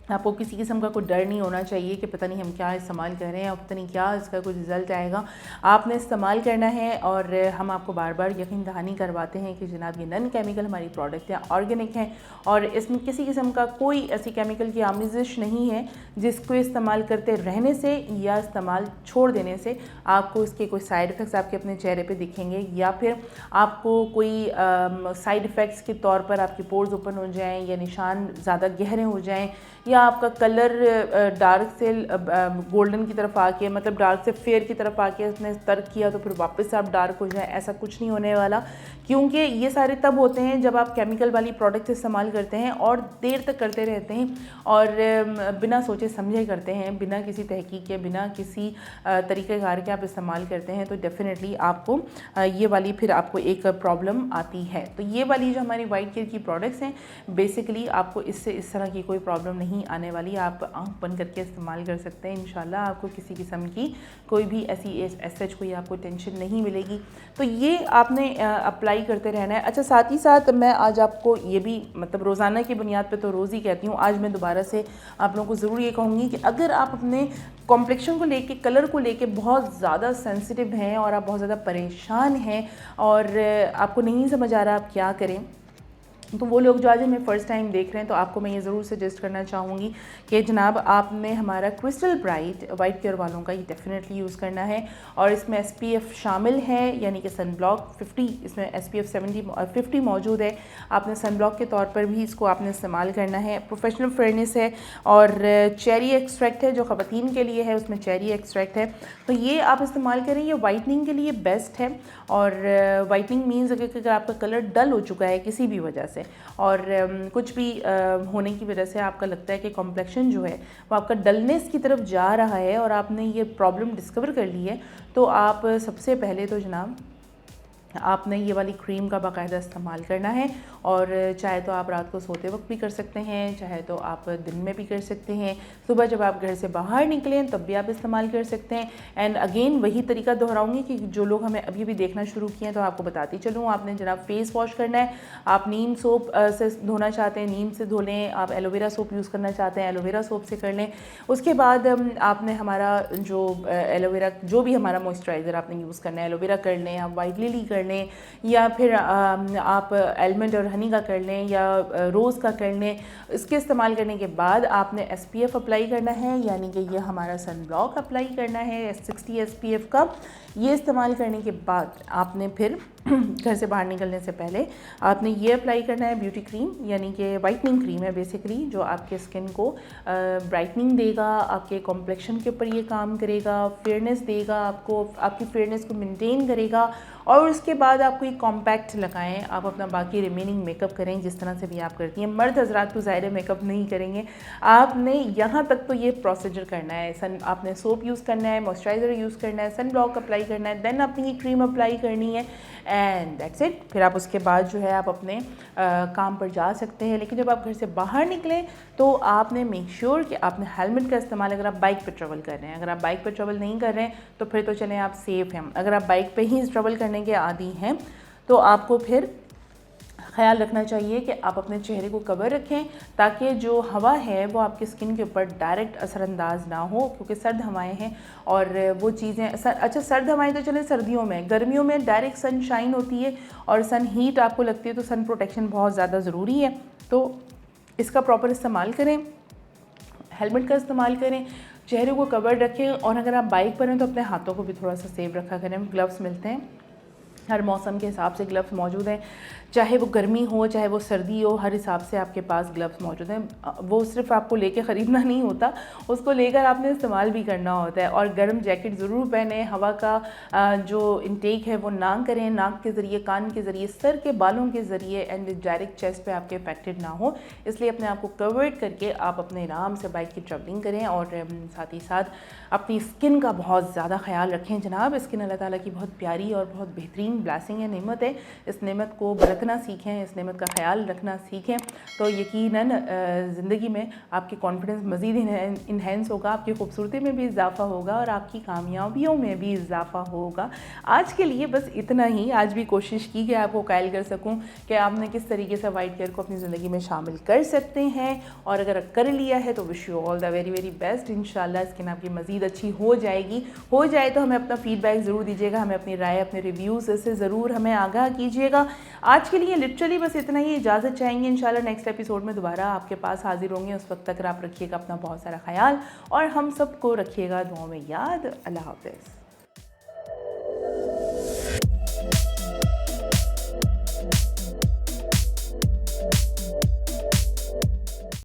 आपको किसी किस्म का कोई डर नहीं होना चाहिए कि पता नहीं हम क्या इस्तेमाल कर रहे हैं और पता नहीं क्या इसका कोई रिज़ल्ट आएगा। आपने इस्तेमाल करना है और हम आपको बार बार यकीन दहानी करवाते हैं कि जनाब ये नॉन केमिकल हमारी प्रोडक्ट है, ऑर्गेनिक है और इसमें किसी किस्म का कोई ऐसी केमिकल की आमेज़िश नहीं है जिसको इस्तेमाल करते रहने से या इस्तेमाल छोड़ देने से आपको इसके कोई साइड इफ़ेक्ट्स आपके अपने चेहरे पर दिखेंगे या फिर आपको कोई साइड इफ़ेक्ट्स के तौर पर आपके पोर्स ओपन हो जाएँ या निशान ज़्यादा गहरे हो जाएँ या आपका कलर डार्क से गोल्डन की तरफ आके, मतलब डार्क से फेयर की तरफ आके उसने तर्क किया तो फिर वापस से आप डार्क हो जाए, ऐसा कुछ नहीं होने वाला। क्योंकि ये सारे तब होते हैं जब आप केमिकल वाली प्रोडक्ट्स इस्तेमाल करते हैं और देर तक करते रहते हैं और बिना सोचे समझे करते हैं, बिना किसी तहकीक के, बिना किसी तरीक़ेकार के आप इस्तेमाल करते हैं, तो डेफ़िनेटली आपको ये वाली फिर आपको एक प्रॉब्लम आती है। तो ये वाली जो हमारी वाइट केयर की प्रोडक्ट्स हैं, बेसिकली आपको इससे इस तरह की कोई प्रॉब्लम नहीं आने वाली। आप आँख बंद करके इस्तेमाल कर सकते हैं, इंशाल्लाह आपको किसी किस्म की कोई भी ऐसी सच कोई आपको टेंशन नहीं मिलेगी। तो ये आपने अप्लाई करते रहना है। अच्छा, साथ ही साथ मैं आज आपको ये भी मतलब रोज़ाना की बुनियाद पे तो रोज़ ही कहती हूँ, आज मैं दोबारा से आप लोगों को ज़रूर ये कहूँगी कि अगर आप अपने कॉम्प्लेक्शन को लेके, कलर को लेके बहुत ज़्यादा सेंसिटिव हैं और आप बहुत ज़्यादा परेशान हैं और आपको नहीं समझ आ रहा आप क्या करें, तो वो लोग जो आज हमें फ़र्स्ट टाइम देख रहे हैं, तो आपको मैं ये ज़रूर सजेस्ट करना चाहूँगी कि जनाब आपने हमारा क्रिस्टल ब्राइट वाइट केयर वालों का ये डेफिनेटली यूज़ करना है और इसमें SPF शामिल है, यानी कि सन ब्लॉक 50, इसमें SPF 50 मौजूद है। आपने सन ब्लॉक के तौर पर भी इसको आपने इस्तेमाल करना है। प्रोफेशनल फेयरनेस है और चेरी एक्सट्रैक्ट है जो ख़वातीन के लिए है, उसमें चेरी एक्सट्रैक्ट है, तो ये आप इस्तेमाल करें। ये वाइटनिंग के लिए बेस्ट है और वाइटनिंग मीन्स अगर आपका कलर डल हो चुका है किसी भी वजह से और कुछ भी होने की वजह से आपका लगता है कि कॉम्प्लेक्शन जो है वो आपका डलनेस की तरफ जा रहा है और आपने ये प्रॉब्लम डिस्कवर कर ली है, तो आप सबसे पहले तो जनाब आपने ये वाली क्रीम का बाकायदा इस्तेमाल करना है और चाहे तो आप रात को सोते वक्त भी कर सकते हैं, चाहे तो आप दिन में भी कर सकते हैं, सुबह जब आप घर से बाहर निकलें तब भी आप इस्तेमाल कर सकते हैं। एंड अगेन वही तरीका दोहराऊंगी कि जो लोग हमें अभी भी देखना शुरू किए हैं तो आपको बताती चलूँ, आपने जनाब फेस वॉश करना है। आप नीम सोप से धोना चाहते हैं, नीम से धो लें। आप एलोवेरा सोप यूज़ करना चाहते हैं, एलोवेरा सोप से कर लें। उसके बाद आपने हमारा जो एलोवेरा जो भी हमारा मॉइस्चराइज़र आपने यूज़ करना है, एलोवेरा कर लें, आप वाइट लिली कर लें या फिर आप आलमंड और हनी का कर लें या रोज़ का कर लें। इसके इस्तेमाल करने के बाद आपने SPF अप्लाई करना है, यानी कि ये हमारा सन ब्लॉक अप्लाई करना है 60 SPF का। ये इस्तेमाल करने के बाद आपने फिर घर से बाहर निकलने से पहले आपने ये अप्लाई करना है ब्यूटी क्रीम, यानी कि वाइटनिंग क्रीम है बेसिकली, जो आपके स्किन को ब्राइटनिंग देगा, आपके कॉम्प्लेक्शन के ऊपर ये काम करेगा, फेयरनेस देगा, आपको आपकी फेयरनेस को मेंटेन करेगा। और उसके बाद आपको एक कॉम्पैक्ट लगाएं, आप अपना बाकी रिमेनिंग मेकअप करें जिस तरह से भी आप करती हैं। मर्द हजरात तो ज़ाहिर मेकअप नहीं करेंगे, आपने यहाँ तक तो ये प्रोसीजर करना है। आपने सोप यूज़ करना है, मॉइस्चराइज़र यूज़ करना है, सन ब्लॉक अप्लाई करना है, देन आपने ये क्रीम अप्लाई करनी है एंड दैट्स इट। फिर आप उसके बाद जो है आप अपने काम पर जा सकते हैं। लेकिन जब आप घर से बाहर निकलें तो आपने मेक श्योर कि आपने हेलमेट का इस्तेमाल, अगर आप बाइक पर ट्रैवल कर रहे हैं, अगर आप बाइक पर ट्रैवल नहीं कर रहे हैं तो फिर तो चलें आप सेफ़ हैं। अगर आप बाइक पे ही ट्रैवल करने के आदी हैं तो आपको फिर ख्याल रखना चाहिए कि आप अपने चेहरे को कवर रखें ताकि जो हवा है वो आपकी स्किन के ऊपर डायरेक्ट असरअंदाज ना हो, क्योंकि सर्द हवाएं हैं और वो चीज़ें अच्छा सर्द हवाएं तो चले सर्दियों में, गर्मियों में डायरेक्ट सनशाइन होती है और सन हीट आपको लगती है, तो सन प्रोटेक्शन बहुत ज़्यादा ज़रूरी है। तो इसका प्रॉपर इस्तेमाल करें, हेलमेट का इस्तेमाल करें, चेहरे को कवर रखें और अगर आप बाइक पर हैं तो अपने हाथों को भी थोड़ा सा सेफ रखा करें। ग्लव्स मिलते हैं, हर मौसम के हिसाब से ग्लव्स मौजूद हैं, चाहे वो गर्मी हो चाहे वो सर्दी हो, हर हिसाब से आपके पास ग्लव्स मौजूद हैं। वो सिर्फ आपको लेके ख़रीदना नहीं होता, उसको लेकर आपने इस्तेमाल भी करना होता है। और गर्म जैकेट ज़रूर पहने, हवा का जो इनटेक है वो ना करें, नाक के ज़रिए, कान के ज़रिए, सर के बालों के ज़रिए एंड डायरेक्ट चेस्ट पे आपके इफेक्टेड ना हो, इसलिए अपने आप को कवर्ड करके आप अपने आराम से बाइक की ट्रैवलिंग करें। और साथ ही साथ अपनी स्किन का बहुत ज़्यादा ख्याल रखें जनाब। स्किन अल्लाह ताला की बहुत प्यारी और बहुत बेहतरीन ब्लेसिंग है, नेमत है। इस नेमत को बरतना सीखें, इस नेमत का ख्याल रखना सीखें, तो यकीनन ज़िंदगी में आपकी कॉन्फिडेंस मज़ीद इन्हेंस होगा, आपकी खूबसूरती में भी इजाफ़ा होगा और आपकी कामयाबियों में भी इजाफ़ा होगा। आज के लिए बस इतना ही। आज भी कोशिश की कि आपको कायल कर सकूं कि आपने किस तरीके से वाइट केयर को अपनी ज़िंदगी में शामिल कर सकते हैं, और अगर कर लिया है तो wish you all the very very best. इंशाल्लाह स्किन आपकी मज़ीद अच्छी हो जाएगी। हो जाए तो हमें अपना फीडबैक ज़रूर दीजिएगा, हमें अपनी राय, अपने रिव्यूज़ से ज़रूर हमें आगाह कीजिएगा। आज के लिए लिटरली बस इतना ही, इजाज़त चाहेंगे। इंशाल्लाह नेक्स्ट एपिसोड में दोबारा आपके पास हाजिर होंगे। उस वक्त तक आप रखिएगा अपना बहुत सारा ख्याल और हम सबको रखिएगा दुआओं में याद। अल्लाह हाफ़िज़।